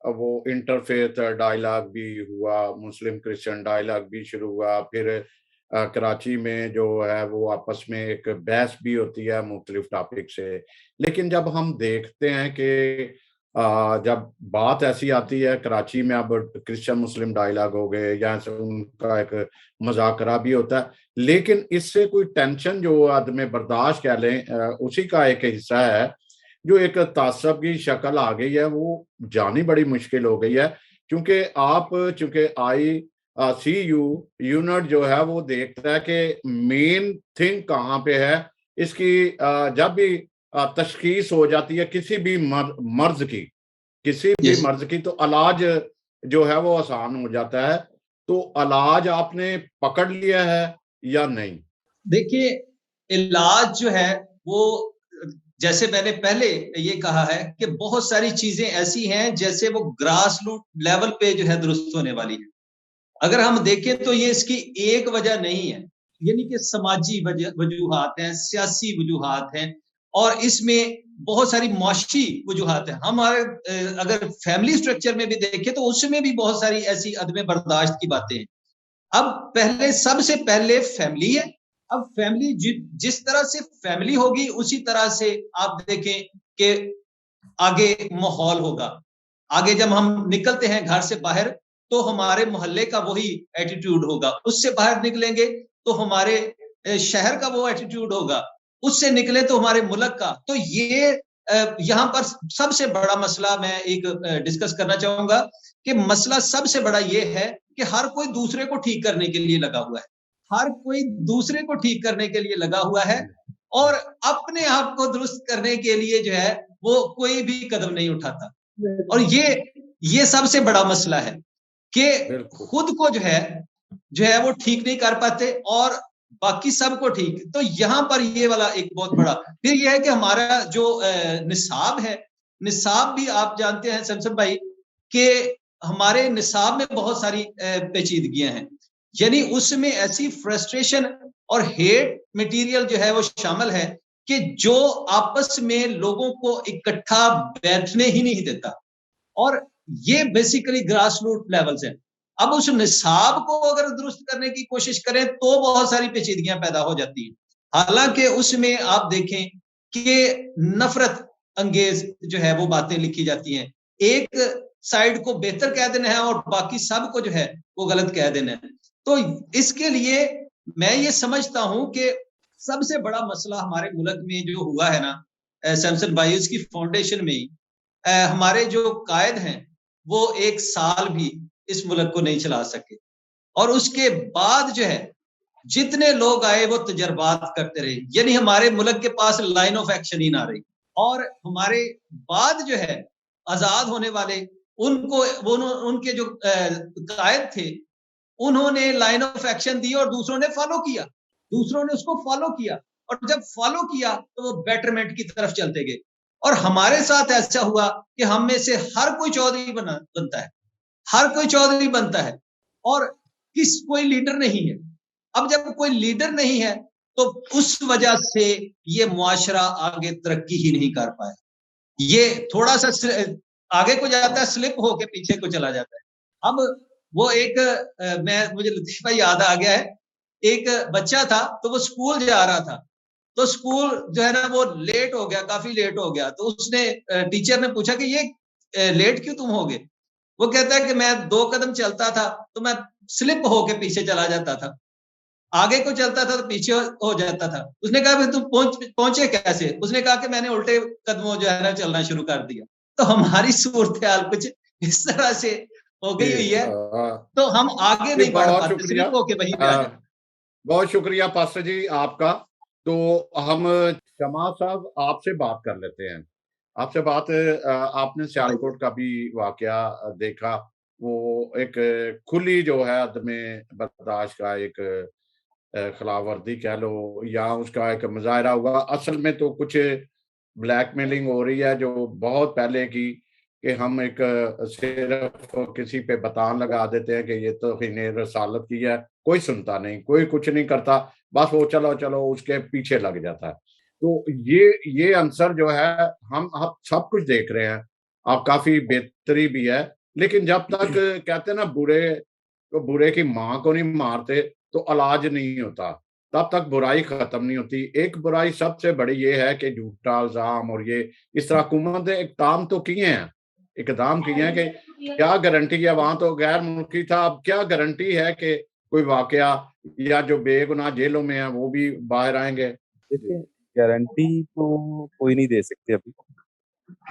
वो इंटरफेथ डायलॉग भी हुआ, मुस्लिम क्रिश्चियन डायलॉग भी शुरू हुआ, फिर कराची में जो है वो आपस में एक बहस भी होती है मुख्तलिफ टॉपिक से। लेकिन जब हम देखते हैं कि जब बात ऐसी आती है, कराची में अब क्रिश्चियन मुस्लिम डायलॉग हो गए, यहाँ से उनका एक मजाकरा भी होता है, लेकिन इससे कोई टेंशन जो आदमी बर्दाश्त कर लें, उसी का एक हिस्सा है। जो एक तासब की शक्ल आ गई है वो जानी बड़ी मुश्किल हो गई है, क्योंकि आप चूंकि ICU यूनिट जो है वो देखता है कि मेन थिंग कहाँ पे है। इसकी जब भी तशखीस हो जाती है किसी भी मर्ज की, तो इलाज जो है वो आसान हो जाता है। तो इलाज आपने पकड़ लिया है या नहीं? देखिए, इलाज जो है वो जैसे मैंने पहले ये कहा है कि बहुत सारी चीजें ऐसी हैं जैसे वो ग्रास रूट लेवल पे जो है दुरुस्त होने वाली है। अगर हम देखें तो ये इसकी एक वजह नहीं है, यानी कि समाजी वजूहात हैं, सियासी वजूहात हैं, और इसमें बहुत सारी मुआशी वजूहात हैं। हमारे अगर फैमिली स्ट्रक्चर में भी देखें तो उसमें भी बहुत सारी ऐसी अदम बर्दाश्त की बातें हैं। अब सबसे पहले फैमिली है। अब फैमिली जिस तरह से फैमिली होगी उसी तरह से आप देखें कि आगे माहौल होगा। आगे जब हम निकलते हैं घर से बाहर तो हमारे मोहल्ले का वही एटीट्यूड होगा, उससे बाहर निकलेंगे तो हमारे शहर का वो एटीट्यूड होगा, उससे निकले तो हमारे मुल्क का। तो ये यहाँ पर सबसे बड़ा मसला मैं एक डिस्कस करना चाहूंगा कि मसला सबसे बड़ा ये है कि हर कोई दूसरे को ठीक करने के लिए लगा हुआ है, हर कोई दूसरे को ठीक करने के लिए लगा हुआ है, और अपने आप को दुरुस्त करने के लिए जो है वो कोई भी कदम नहीं उठाता। और ये सबसे बड़ा मसला है कि खुद को जो है वो ठीक नहीं कर पाते और बाकी सबको ठीक। तो यहाँ पर ये वाला एक बहुत बड़ा फिर ये है कि हमारा जो निसाब है, निसाब भी आप जानते हैं शमशद भाई कि हमारे निसाब में बहुत सारी पेचीदगियां हैं, यानी उसमें ऐसी फ्रस्ट्रेशन और हेट मटेरियल जो है वो शामिल है कि जो आपस में लोगों को इकट्ठा बैठने ही नहीं देता। और ये बेसिकली ग्रास रूट लेवल से। अब उस निसाब को अगर दुरुस्त करने की कोशिश करें तो बहुत सारी पेचीदगियां पैदा हो जाती हैं। हालांकि उसमें आप देखें कि नफरत अंगेज जो है वो बातें लिखी जाती हैं, एक साइड को बेहतर कह देना है और बाकी सब को जो है वो गलत कह देना है। तो इसके लिए मैं ये समझता हूं कि सबसे बड़ा मसला हमारे मुल्क में जो हुआ है ना सैमसन भाई, उसकी फाउंडेशन में ही हमारे जो कायद हैं वो एक साल भी इस मुल्क को नहीं चला सके, और उसके बाद जो है जितने लोग आए वो तजर्बात करते रहे, यानी हमारे मुल्क के पास लाइन ऑफ एक्शन ही ना रही। और हमारे बाद जो है आजाद होने वाले उनको उनके जो कायद थे उन्होंने लाइन ऑफ एक्शन दी और दूसरों ने फॉलो किया, दूसरों ने उसको फॉलो किया, और जब फॉलो किया तो वो बेटरमेंट की तरफ चलते गए। और हमारे साथ ऐसा हुआ कि हम में से हर कोई चौधरी बनता है, हर कोई चौधरी बनता है और कोई लीडर नहीं है। अब जब कोई लीडर नहीं है तो उस वजह से ये मुआशरा आगे तरक्की ही नहीं कर पाया, ये थोड़ा सा आगे को जाता है, स्लिप होके पीछे को चला जाता है। अब वो एक मुझे लतीफा याद आ गया है, एक बच्चा था तो वो स्कूल जा रहा था, तो स्कूल जो है ना वो लेट हो गया, काफी लेट हो गया। तो उसने टीचर ने पूछा कि ये लेट क्यों तुम हो गए? वो कहता है कि मैं 2 कदम चलता था तो मैं स्लिप होके पीछे चला जाता था, आगे को चलता था तो पीछे हो जाता था। उसने कहा तुम पहुंचे कैसे? उसने कहा कि मैंने उल्टे कदमों जो है ना चलना शुरू कर दिया। तो हमारी सूरत हाल कुछ इस तरह से हो गई हुई है, तो हम आगे नहीं बढ़ पाते, स्लिप होके वहीं पे आ जाते। बहुत शुक्रिया पास्टर जी आपका। तो हम शमा साहब आपसे बात कर लेते हैं। आपसे बात आपने सियालकोट का भी वाकया देखा, वो एक खुली जो है अदमे बर्दाश्त का एक खिलाफवर्जी कह लो या उसका एक मुजाहरा हुआ। असल में तो कुछ ब्लैकमेलिंग हो रही है जो बहुत पहले की, कि हम एक सिर्फ किसी पे बतान लगा देते हैं कि ये तो ने रसालत की है, कोई सुनता नहीं, कोई कुछ नहीं करता, बस वो चलो चलो उसके पीछे लग जाता है। तो ये आंसर जो है हम आप सब कुछ देख रहे हैं, आप काफी बेहतरी भी है, लेकिन जब तक कहते हैं ना बुरे की माँ को नहीं मारते तो इलाज नहीं होता, तब तक बुराई खत्म नहीं होती। एक बुराई सबसे बड़ी ये है कि झूठा इल्जाम, और ये इस तरह हुकूमत ने इकदाम तो किए हैं, इकदाम किए हैं कि क्या गारंटी है, वहां तो गैर मुल्की था, अब क्या गारंटी है कि कोई वाकया या जो बेगुनाह जेलों में है वो भी बाहर आएंगे? देखिए, गारंटी तो कोई नहीं दे सकते अभी।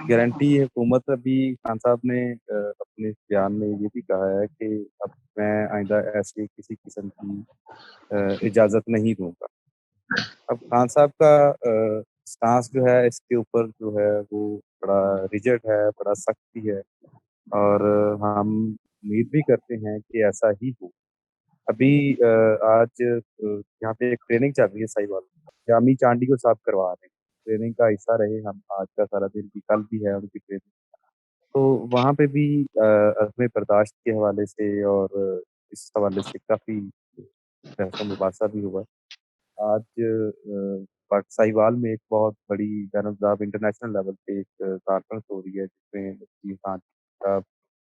गारंटी हुकूमत अभी खान साहब ने अपने बयान में ये भी कहा है कि अब मैं आइंदा ऐसे किसी किस्म की इजाज़त नहीं दूंगा। अब खान साहब का स्टांस जो है इसके ऊपर जो है वो बड़ा रिजिड है, बड़ा सख्त भी है, और हम उम्मीद भी करते हैं कि ऐसा ही हो। अभी आज यहाँ पे एक ट्रेनिंग चल रही है साहिवाल में, जामी चांडी को साफ करवा रहे हैं, ट्रेनिंग का हिस्सा रहे हम, आज का सारा दिन भी, कल भी है उनकी ट्रेनिंग। तो वहाँ पे भी अज़्म बर्दाश्त के हवाले से और इस हवाले से काफ़ी बहस-ओ-मुबासा भी हुआ। आज साहिवाल में एक बहुत बड़ी बैनुल-अज़ाब इंटरनेशनल लेवल पे एक कॉन्फ्रेंस हो रही है, जिसमें मुफ्ती खान साहब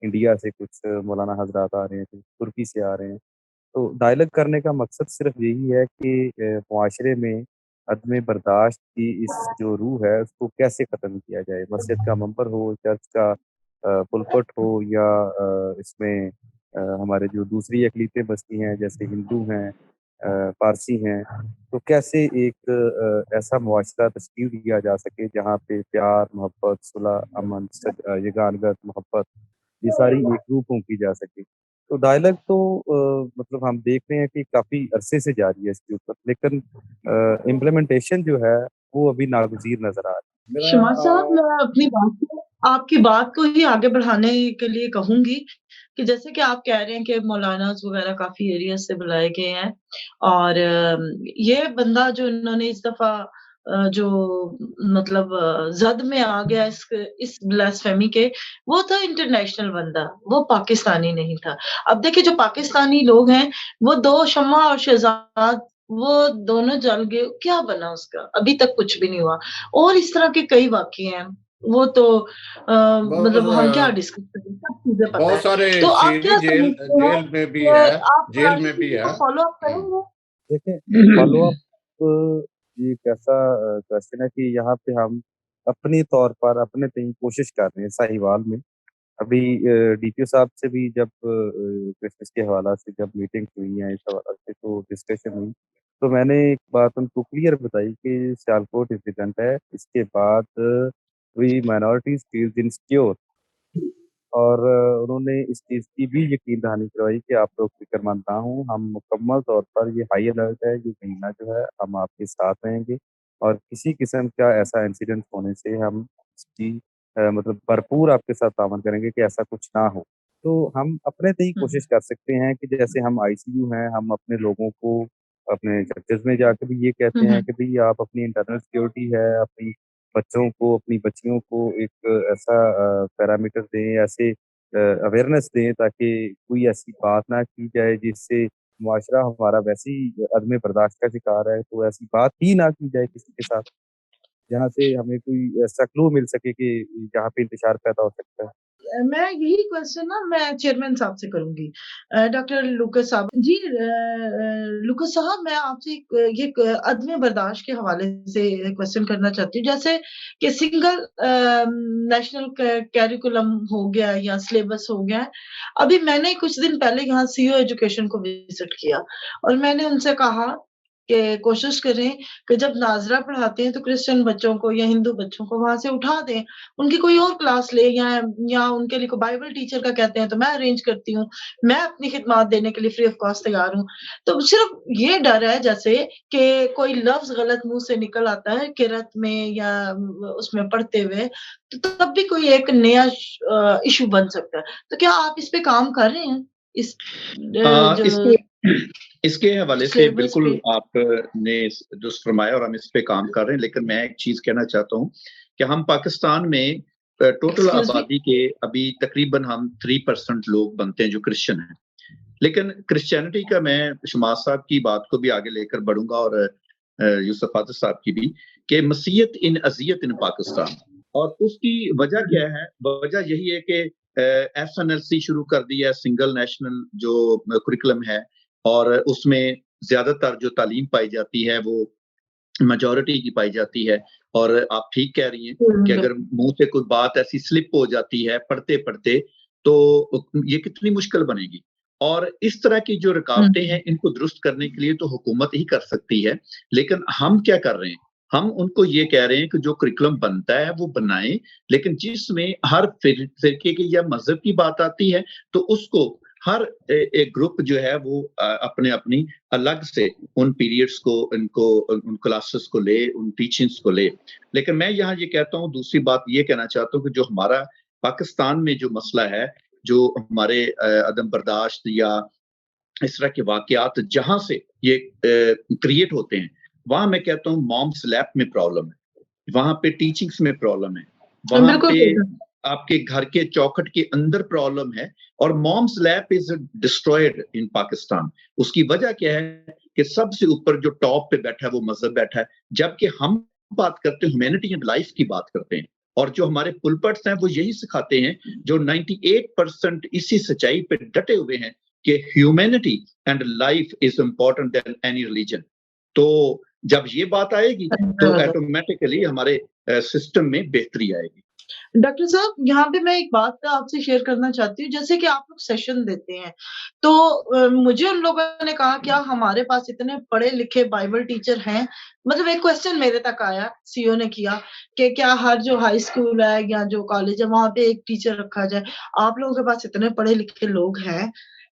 इंडिया से, कुछ मौलाना हज़रात आ रहे हैं, कुछ तुर्की से आ रहे हैं। तो डायलॉग करने का मकसद सिर्फ यही है कि मुआशरे में अदम बर्दाश्त की इस जो रूह है उसको कैसे ख़त्म किया जाए। मस्जिद का मंबर हो, चर्च का पुलपट हो, या इसमें हमारे जो दूसरी अक़लीतें बसती हैं जैसे हिंदू हैं, पारसी हैं, तो कैसे एक ऐसा मुआशरा तश्कील दिया जा सके जहाँ पे प्यार, मोहब्बत, सुलह, अमन, यगानगत, मोहब्बत ये सारी एकरूप की जा सके। तो डायलॉग तो मतलब हम देख रहे हैं कि काफ़ी अरसे से जारी है इसके ऊपर, लेकिन इम्प्लीमेंटेशन जो है वो अभी नागज़ीर नज़र आ रहा है। मेरा शमात साहब, मैं अपनी बात को आपकी बात को ही आगे बढ़ाने के लिए कहूँगी कि जैसे कि आप कह रहे हैं कि मौलानाज़ वग़ैरह काफ़ी एरियाज़ से बुलाए गए हैं और ये बंदा जो इन्होंने इस दफ़ा जो मतलब ज़द में आ गया इस ब्लास्फेमी के, वो था इंटरनेशनल बंदा, वो पाकिस्तानी नहीं था। अब देखिए जो पाकिस्तानी लोग हैं, वो 2 शम्मा और शहज़ाद वो दोनों जल गए, क्या बना उसका? अभी तक कुछ भी नहीं हुआ। और इस तरह के कई वाक़ये हैं। वो तो मतलब हम क्या डिस्कस करें, सब चीज़ें पता बहुत है। सारे तो आप क्या सीरी जेल समझते हैं जेल में भी कि है, आप जेल में इस भी चीज़ है। को फ़ॉलो अप करेंगे? देखें, फ़ॉलो-अप ये एक ऐसा क्वेश्चन है कि यहाँ पे हम अपने तौर पर अपने तय कोशिश कर रहे हैं साहिवाल में। अभी डीपीओ साहब से भी जब क्रिसमस के हवाला से जब मीटिंग्स हुई हैं, इस हवाला से तो डिस्कशन हुई, तो मैंने एक बात उनको क्लियर बताई कि सियालकोट इंसिडेंट है, इसके बाद वी माइनॉरिटीज़ फील्स इनसिक्योर और उन्होंने इस चीज़ की भी यकीन दहानी करवाई कि आप लोग फ़िक्रमंद ना हों, हम मुकम्मल तौर पर ये हाई अलर्ट है, ये महीना जो है हम आपके साथ रहेंगे और किसी किस्म का ऐसा इंसिडेंट होने से हम इसकी मतलब भरपूर आपके साथ तावन करेंगे कि ऐसा कुछ ना हो। तो हम अपने तय हुँ, कोशिश कर सकते हैं कि जैसे हम आईसीयू हैं, हम अपने लोगों को अपने चर्चेज़ में जाके भी ये हुँ, कहते हैं हुँ। कि भई आप अपनी इंटरनल सिक्योरिटी है, अपनी बच्चों को, अपनी बच्चियों को एक ऐसा पैरामीटर दें, ऐसे अवेयरनेस दें ताकि कोई ऐसी बात ना की जाए जिससे मुआशरा हमारा वैसे ही अदम बर्दाश्त का शिकार है, तो ऐसी बात ही ना की जाए किसी के साथ, जहाँ से हमें कोई ऐसा क्लू मिल सके कि जहाँ पे इंतशार पैदा हो सकता है। मैं यही क्वेश्चन ना मैं चेयरमैन साहब से करूँगी। डॉक्टर लूकस साहब जी, लूकस साहब, मैं आपसे ये अदम बर्दाश्त के हवाले से क्वेश्चन करना चाहती हूँ। जैसे कि सिंगल नेशनल करिकुलम हो गया या सिलेबस हो गया है। अभी मैंने कुछ दिन पहले यहाँ सीईओ एजुकेशन को विज़िट किया और मैंने उनसे कहा कि कोशिश करें कि जब नाज़रा पढ़ाते हैं तो क्रिश्चियन बच्चों को या हिंदू बच्चों को वहाँ से उठा दें। उनकी कोई और क्लास ले या उनके लिए कोई बाइबल टीचर का कहते हैं तो मैं अरेंज करती हूँ। मैं अपनी खिदमत देने के लिए फ्री ऑफ कॉस्ट तैयार हूँ। तो सिर्फ़ ये डर है जैसे कि कोई लफ्ज़ गलत मुँह से निकल आता है किरत में या उसमें पढ़ते हुए, तो तब भी कोई एक नया इश्यू बन सकता है। तो क्या आप इस पे काम कर रहे हैं? इस जो इसके इसके हवाले से सिलेबस बिल्कुल पे? आपने दुरुस्त फरमाया और हम इस पे काम कर रहे हैं, लेकिन मैं एक चीज़ कहना चाहता हूँ कि हम पाकिस्तान में टोटल एक्सक्यूज़ मी? आबादी के अभी तकरीबन हम 3% लोग बनते हैं जो क्रिश्चियन हैं। लेकिन क्रिश्चियनिटी का मैं शमास साहब की बात को भी आगे लेकर बढ़ूँगा और यूसुफ आदिल साहब की भी, कि मसीहत इन अज़ियत इन पाकिस्तान, और उसकी वजह क्या है? वजह यही है कि एसएनएलसी शुरू कर दी है, सिंगल नेशनल जो करिकुलम है, और उसमें ज़्यादातर जो तालीम पाई जाती है वो मेजॉरिटी की पाई जाती है। और आप ठीक कह रही हैं कि अगर मुँह से कोई बात ऐसी स्लिप हो जाती है पढ़ते-पढ़ते, तो ये कितनी मुश्किल बनेगी। और इस तरह की जो हुँ, रुकावटें हैं, इनको दुरुस्त करने के लिए तो हुकूमत ही कर सकती है। लेकिन हम क्या कर रहे हैं? हम उनको ये कह रहे हैं कि जो करिकुलम बनता है वो बनाएँ, लेकिन जिसमें हर फ़िरके की या मज़हब की बात आती है, तो उसको हर एक ग्रुप जो है वो अपनी अलग से उन पीरियड्स को, इनको उन क्लासेस को ले, उन टीचिंग्स को ले। लेकिन मैं यहाँ ये कहता हूँ, दूसरी बात ये कहना चाहता हूँ कि जो हमारा पाकिस्तान में जो मसला है, जो हमारे अदम बर्दाश्त या इस तरह के वाक़यात जहाँ से ये क्रिएट होते हैं, वहाँ मैं कहता हूँ मॉम स्लैप में प्रॉब्लम है, वहाँ पे टीचिंग्स में प्रॉब्लम है, वहाँ बिल्कुल पे सही कहा। आपके घर के चौखट के अंदर प्रॉब्लम है, और mom slap is destroyed in Pakistan. उसकी वजह क्या है कि सबसे ऊपर जो टॉप पे बैठा है वो मज़हब बैठा है, जबकि हम बात करते हैं ह्यूमैनिटी एंड लाइफ की बात करते हैं, और जो हमारे पुलपट्स हैं वो यही सिखाते हैं, जो 98% इसी सच्चाई पे डटे हुए हैं कि humanity and life is important then any religion. तो जब ये बात आएगी तो ऑटोमैटिकली हमारे सिस्टम में बेहतरी आएगी। डॉक्टर साहब, यहाँ पे मैं एक बात आपसे शेयर करना चाहती हूँ, जैसे कि आप लोग सेशन देते हैं, तो मुझे उन लोगों ने कहा क्या हमारे पास इतने पढ़े-लिखे बाइबल टीचर हैं? मतलब एक क्वेश्चन मेरे तक आया, सीईओ ने किया कि क्या हर जो हाई स्कूल है या जो कॉलेज है, वहाँ पे एक टीचर रखा जाए? आप लोगों के पास इतने पढ़े-लिखे लोग हैं,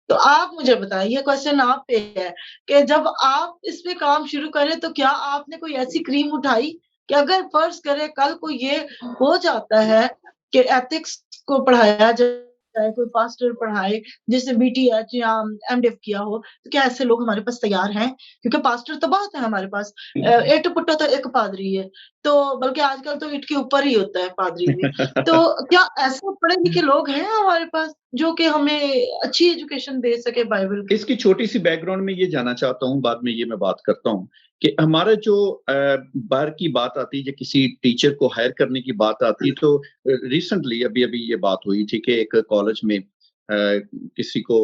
तो आप मुझे बताइए, ये क्वेश्चन आप पे है कि जब आप इस पे काम शुरू करें, तो क्या आपने कोई ऐसी क्रीम उठाई कि अगर फर्ज़ करें कल को ये हो जाता है कि एथिक्स को पढ़ाया जाए, कोई पास्टर पढ़ाए जिसने बीटीएच या एमडिफ किया हो, तो क्या ऐसे लोग हमारे पास तैयार हैं? क्योंकि पास्टर तो बहुत है हमारे पास। एट पुट्टा तो एक पादरी है, तो बल्कि आजकल तो ईंट के ऊपर ही होता है पादरी भी। तो क्या ऐसे पढ़े-लिखे लोग हैं हमारे पास जो कि हमें अच्छी एजुकेशन दे सके बाइबल की? इसकी छोटी-सी बैकग्राउंड में ये जानना चाहता हूँ, बाद में ये मैं बात करता हूँ कि हमारा जो बाहर की बात आती है, जो किसी टीचर को हायर करने की बात आती है, तो रिसेंटली अभी-अभी ये बात हुई थी कि एक कॉलेज में किसी को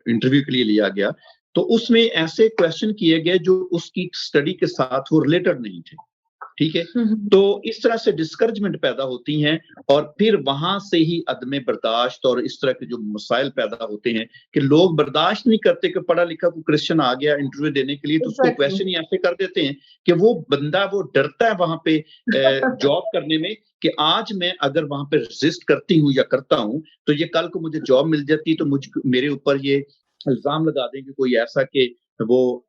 इंटरव्यू के लिए लिया गया, तो उसमें ऐसे क्वेश्चन किए गए जो उसकी स्टडी के साथ वो रिलेटेड नहीं थे, ठीक है? हुँ, हुँ। तो इस तरह से डिस्करेजमेंट पैदा होती हैं और फिर वहां से ही अदम बर्दाश्त और इस तरह के जो मसाइल पैदा होते हैं कि लोग बर्दाश्त नहीं करते कि पढ़ा लिखा कोई क्रिश्चियन आ गया इंटरव्यू देने के लिए, तो उसको एग्ज़ैक्टली। क्वेश्चन ही ऐसे कर देते हैं कि वो बंदा वो डरता है वहां पे जॉब करने में कि आज मैं अगर वहां पे रेजिस्ट करती हूँ या करता हूँ तो ये कल को मुझे जॉब मिल जाती तो मुझ मेरे ऊपर ये इल्जाम लगा देंगे कोई ऐसा कि वो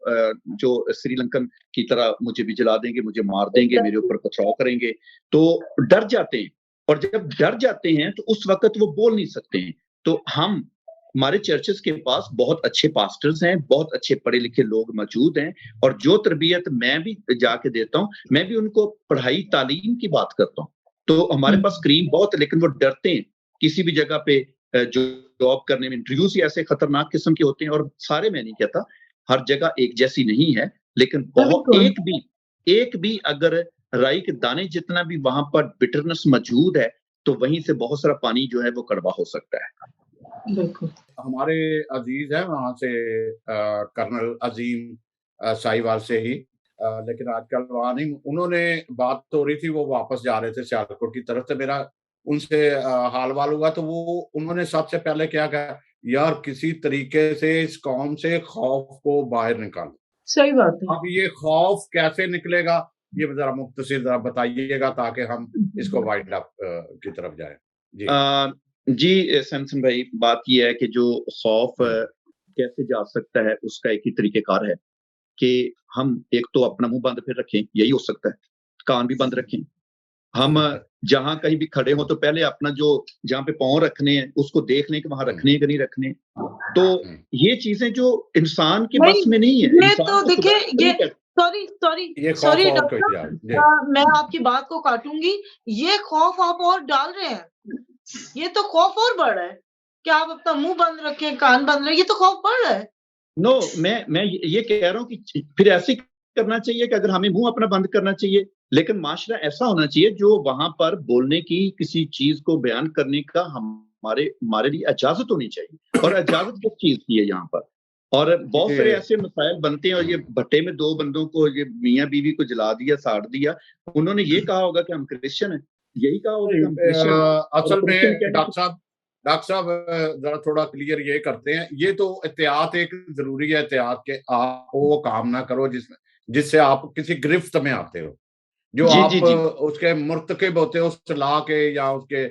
जो श्रीलंकन की तरह मुझे भी जला देंगे, मुझे मार देंगे, मेरे ऊपर पथराव करेंगे, तो डर जाते हैं और जब डर जाते हैं तो उस वक़्त वो बोल नहीं सकते हैं। तो हमारे चर्चेज़ के पास बहुत अच्छे पास्टर्स हैं, बहुत अच्छे पढ़े-लिखे लोग मौजूद हैं और जो तरबियत मैं भी जाके देता हूँ, मैं भी उनको पढ़ाई तालीम की बात करता हूँ। तो हमारे पास क्रीम बहुत है लेकिन वो डरते हैं, किसी भी जगह पे जो जॉब करने में इंटरव्यूज़ ही ऐसे खतरनाक किस्म के होते हैं और सारे मैं नहीं कहता, हर जगह एक जैसी नहीं है, लेकिन बहुत बिल्कुल। एक भी अगर राई के दाने जितना भी वहाँ पर बिटरनेस मौजूद है, तो वहीं से बहुत सारा पानी जो है वो कड़वा हो सकता है। बिल्कुल। हमारे अजीज हैं वहाँ से कर्नल अजीम साहिवाल से ही, लेकिन आजकल वहाँ नहीं। उन्होंने बात हो रही थी, वो वापस जा रहे थे सियालकोट की तरफ से, मेरा उनसे हाल वाल हुआ तो वो उन्होंने सबसे पहले क्या कहा, यार किसी तरीके से इस कौम से खौफ को बाहर निकालो। सही बात है। अब ये खौफ कैसे निकलेगा, ये ज़रा मुख्तसर ज़रा बताइएगा ताकि हम इसको वाइंड अप की तरफ जाएँ। जी। जी सैमसन भाई, बात ये है कि जो खौफ कैसे जा सकता है, उसका एक ही तरीक़ेकार है कि हम एक तो अपना मुँह बंद फिर रखें, यही हो सकता है। कान भी बंद रखें। हम जहाँ कहीं भी खड़े हों तो पहले अपना जो जहाँ पे पाँव रखने हैं, उसको देख लें कि वहाँ रखने हैं कि नहीं रखने। तो ये चीज़ें जो इंसान के बस में नहीं है। ये तो देखिए, ये सॉरी खौफ डॉक्टर साहब, मैं आपकी बात को काटूँगी। ये खौफ आप और डाल रहे हैं। ये तो खौफ और बढ़ रहा है कि आप अपना मुँह बंद रखें, कान बंद रखें, ये तो खौफ बढ़ रहा है। नो, मैं ये कह रहा हूँ कि फिर ऐसे ही करना चाहिए कि अगर हमें मुँह अपना बंद करना चाहिए, लेकिन माशरा ऐसा होना चाहिए जो वहाँ पर बोलने की, किसी चीज़ को बयान करने का हमारे लिए इजाज़त होनी चाहिए और इजाज़त किस चीज़ की है यहाँ पर। और बहुत सारे ऐसे मसाइल बनते हैं और ये भट्टे में 2 बंदों को, ये मियाँ-बीवी को जला दिया, साड़ दिया। उन्होंने ये कहा होगा कि हम क्रिश्चियन हैं, यही कहा होगा कि हम क्रिश्चियन हैं। असल में डॉक्टर साहब ज़रा थोड़ा क्लियर ये करते हैं, ये तो एहतियात एक ज़रूरी है, एहतियात के आप वो काम ना करो जिससे आप किसी गिरफ्त में आते हो। जो जी, आप जी, जी। उसके मुर्तकिब होते हो, उस लॉ के या उसके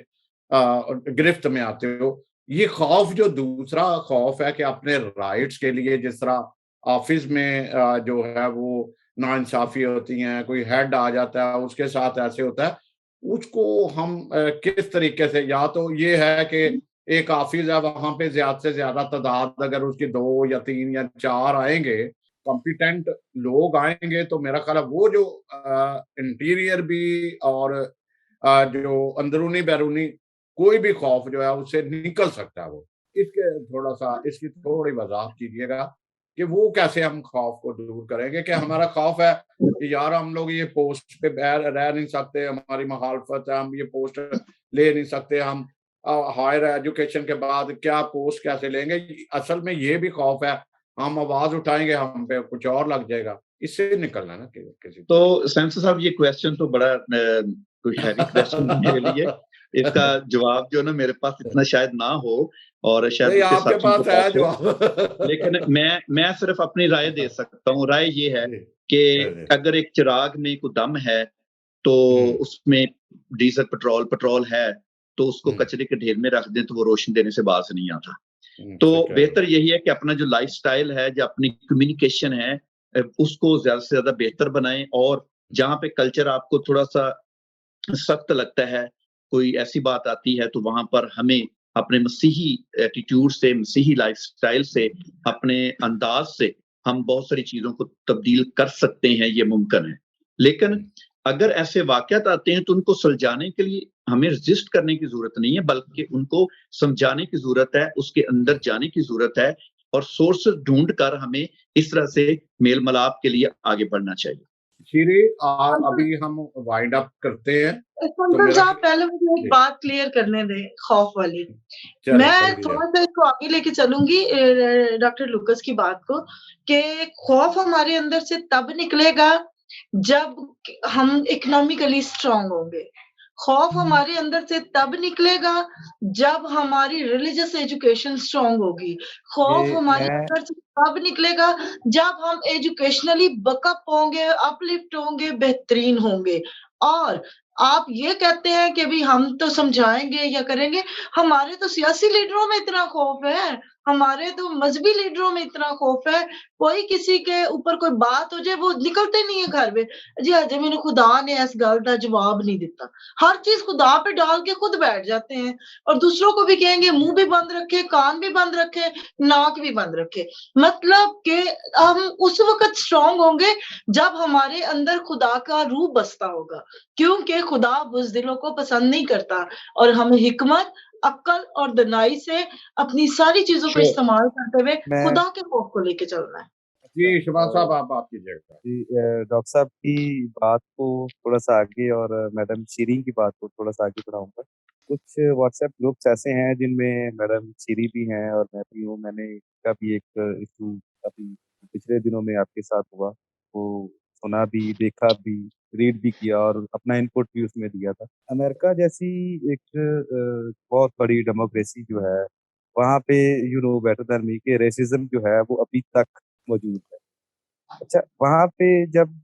गिरफ्त में आते हो। ये खौफ जो दूसरा खौफ है कि अपने राइट्स के लिए, जिस तरह ऑफिस में जो है वो नाइंसाफ़ी होती हैं, कोई हेड आ जाता है, उसके साथ ऐसे होता है, उसको हम किस तरीके से, या तो ये है कि एक ऑफिस है, वहाँ पे ज़्यादा से ज़्यादा तादाद अगर उसकी 2 या 3 या 4 आएँगे, कॉम्पिटेंट लोग आएँगे, तो मेरा ख़्याल है वो जो इंटीरियर भी और जो अंदरूनी-बैरूनी कोई भी खौफ जो है उससे निकल सकता है वो। इसकी थोड़ी वज़ाहत कीजिएगा कि वो कैसे हम खौफ को दूर करेंगे, कि हमारा खौफ है कि यार हम लोग ये पोस्ट पे रह नहीं सकते, हमारी मुखालफत है, हम ये पोस्ट ले नहीं सकते, हम हायर एजुकेशन के बाद क्या पोस्ट कैसे लेंगे? असल में ये भी खौफ है, हम आवाज़ उठाएँगे, हम पे कुछ और लग जाएगा। इससे निकलना है ना किसी तो सैमसन साहब, ये क्वेश्चन तो बड़ा कोई हैवी क्वेश्चन मेरे लिए। इसका जवाब जो है ना मेरे पास इतना शायद ना हो और शायद नहीं, उसके आपके साथियों पास के है पास हो, जवाब। लेकिन मैं सिर्फ अपनी राय दे सकता हूँ। राय ये है जी, कि अगर एक चिराग में कोई दम है तो उसमें डीजल पेट्रोल है, तो उसको कचरे के ढेर में रख दें तो वो रोशनी देने से बाज नहीं आता। तो बेहतर यही है कि अपना जो लाइफस्टाइल है, जो अपनी कम्युनिकेशन है, उसको ज़्यादा से ज़्यादा बेहतर बनाएँ। और जहाँ पे कल्चर आपको थोड़ा-सा सख्त लगता है, कोई ऐसी बात आती है, तो वहाँ पर हमें अपने मसीही एटीट्यूड से, मसीही लाइफस्टाइल से, अपने अंदाज़ से हम बहुत सारी चीज़ों को तब्दील कर सकते हैं, ये मुमकिन है। लेकिन अगर ऐसे वाक़यात आते हैं तो उनको सुलझाने के लिए हमें रेज़िस्ट करने की ज़रूरत नहीं है, बल्कि उनको समझाने की ज़रूरत है, उसके अंदर जाने की ज़रूरत है और सोर्सेज़ ढूँढ कर हमें इस तरह से मेल-मिलाप के लिए आगे बढ़ना चाहिए। श्री, अभी हम वाइंड अप करते हैं। तो पंकज मेरा साहब, पहले मुझे एक बात क्लियर करने दें, खौफ वाली। चलो, मैं करिए। थोड़ा-सा इसको आगे लेके चलूँगी डॉक्टर लूकास की बात को, कि खौफ हमारे अंदर से तब निकलेगा जब हम इकोनॉमिकली स्ट्रॉन्ग होंगे। खौफ हमारे अंदर से तब निकलेगा जब हमारी रिलीजियस एजुकेशन स्ट्रॉन्ग होगी। खौफ ये हमारे मैं अंदर से तब निकलेगा जब हम एजुकेशनली बकअप होंगे, अपलिफ्ट होंगे, बेहतरीन होंगे। और आप ये कहते हैं कि भई हम तो समझाएँगे या करेंगे, हमारे तो सियासी लीडरों में इतना खौफ है, हमारे तो मज़हबी लीडरों में इतना खौफ है, कोई किसी के ऊपर कोई बात हो जाए वो निकलते नहीं है घर में। जी अजे मैनू खुदा ने इस गल दा जवाब नहीं दिता। हर चीज़ खुदा पे डाल के खुद बैठ जाते हैं और दूसरों को भी कहेंगे मुँह भी बंद रखे, कान भी बंद रखे, नाक भी बंद रखे। मतलब कि हम उस वक़्त स्ट्रॉन्ग होंगे जब हमारे अंदर खुदा का रूह बसता होगा, क्योंकि खुदा बुज़दिलों को पसंद नहीं करता और हमें हिकमत, अक्ल और दनाई से अपनी सारी चीज़ों को इस्तेमाल करते हुए मैं खुदा के खौफ को लेके चलना है। जी, शहबाज साहब, आप बात कीजिएगा। जी, डॉक्टर साहब की बात को थोड़ा-सा आगे और मैडम शीरी की बात को थोड़ा-सा आगे बढ़ाऊँगा। कुछ व्हाट्सएप ग्रुप्स ऐसे हैं जिनमें मैडम शीरी भी हैं और मैं भी हूँ। मैंने इसका भी एक इश्यू अभी पिछले दिनों में आपके साथ हुआ, वो सुना भी, देखा भी, रीड भी किया और अपना इनपुट भी उसमें दिया था। अमेरिका जैसी एक बहुत बड़ी डेमोक्रेसी जो है, वहाँ पे you know better than me कि रेसिज़्म जो है वो अभी तक मौजूद है। अच्छा, वहाँ पे जब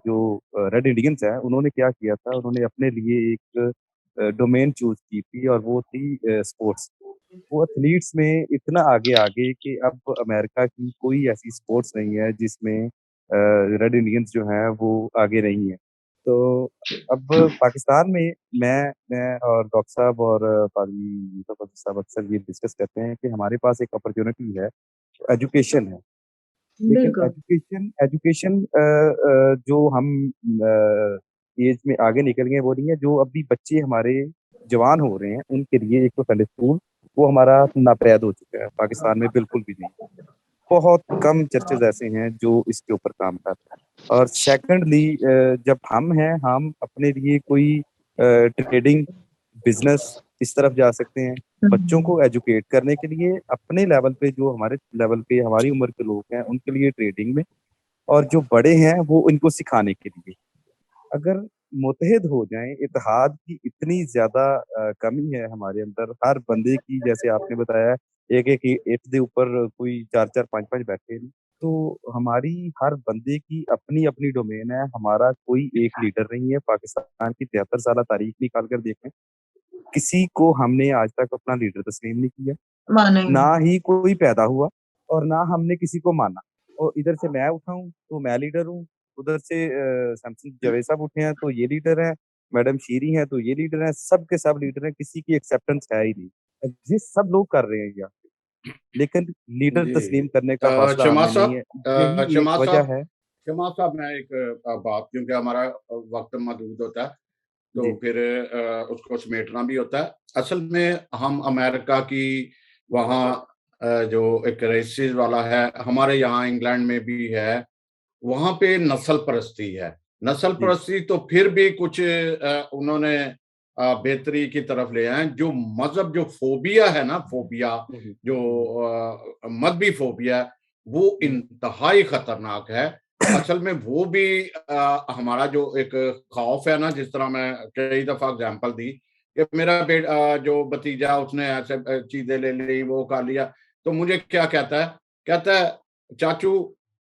जो रेड इंडियंस हैं, उन्होंने क्या किया था, उन्होंने अपने लिए एक डोमेन चूज़ की थी और वो थी स्पोर्ट्स। वो एथलीट्स में इतना आगे आ गए कि अब अमेरिका की कोई ऐसी स्पोर्ट्स नहीं है जिसमें रेड इंडियंस जो हैं वो आगे नहीं हैं। तो अब पाकिस्तान में मैं और डॉक्टर साहब और पादरी यूसुफ अली साहब अक्सर ये डिस्कस करते हैं कि हमारे पास एक अपॉर्च्युनिटी है, एजुकेशन है। लेकिन बिल्कुल। एजुकेशन एजुकेशन जो हम एज में आगे निकल गए हैं वो नहीं है, जो अभी बच्चे हमारे जवान हो रहे हैं, उनके लिए एक तो पहले स्कूल, वो हमारा नापैद हो चुका है, पाकिस्तान में बिल्कुल भी नहीं। बहुत कम चर्चेज़ ऐसे हैं जो इसके ऊपर काम कर रहे हैं। और सेकंडली जब हम हैं, हम अपने लिए कोई ट्रेडिंग, बिज़नेस इस तरफ जा सकते हैं। बच्चों को एजुकेट करने के लिए अपने लेवल पे जो हमारे लेवल पे हमारी उम्र के लोग हैं, उनके लिए ट्रेडिंग में और जो बड़े हैं, वो इनको सिखाने के लिए। अगर मुत्तहिद हो जाएँ, इत्तेहाद की इतनी ज़्यादा कमी है हमारे अंदर, हर बंदे की जैसे आपने बताया एक-एक ईंट दे ऊपर कोई 4-4 5-5 बैठे ने, तो हमारी हर बंदे की अपनी-अपनी डोमेन है, हमारा कोई एक लीडर नहीं है। पाकिस्तान की 73 साला तारीख निकाल कर देखें, किसी को हमने आज तक अपना लीडर तस्लीम नहीं किया, मानेंगे। ना ही कोई पैदा हुआ और ना हमने किसी को माना। और इधर से मैं उठा हूँ, तो मैं लीडर हूँ, उधर से शमसी जावेद साहब उठे हैं, तो ये लीडर हैं, मैडम शीरी हैं, तो ये लीडर हैं, सब के सब लीडर हैं, किसी की एक्सेप्टेंस है ही नहीं। एग्ज़िस्ट सब लोग कर रहे हैं यहाँ पे, लेकिन लीडर जी, तस्लीम करने का हौसला शमा हमें नहीं है। साहब, यही एक वजह है। शमा साहब, मैं एक बात, क्योंकि हमारा वक्त महदूद होता है, तो जी, फिर उसको समेटना भी होता है। असल में हम अमेरिका की वहाँ जो एक रेसिस वाला है, हमारे यहाँ इंग्लैंड में भी है, वहाँ पे नस्ल परस्ती है। नस्ल जी। परस्ती तो फिर भी कुछ उन्होंने बेहतरी की तरफ ले आए हैं। जो मज़हब, जो फ़ोबिया है ना, फ़ोबिया, हुँ, हुँ। जो हुँ, हुँ। मज़हबी फ़ोबिया है, वो हुँ, इंतहाई खतरनाक है। असल में वो भी हमारा जो एक खौफ है ना, जिस तरह मैं कई दफा एग्जांपल दी कि मेरा जो भतीजा उसने ऐसे चीजें ले ली, वो कर लिया, तो मुझे क्या कहता है चाचू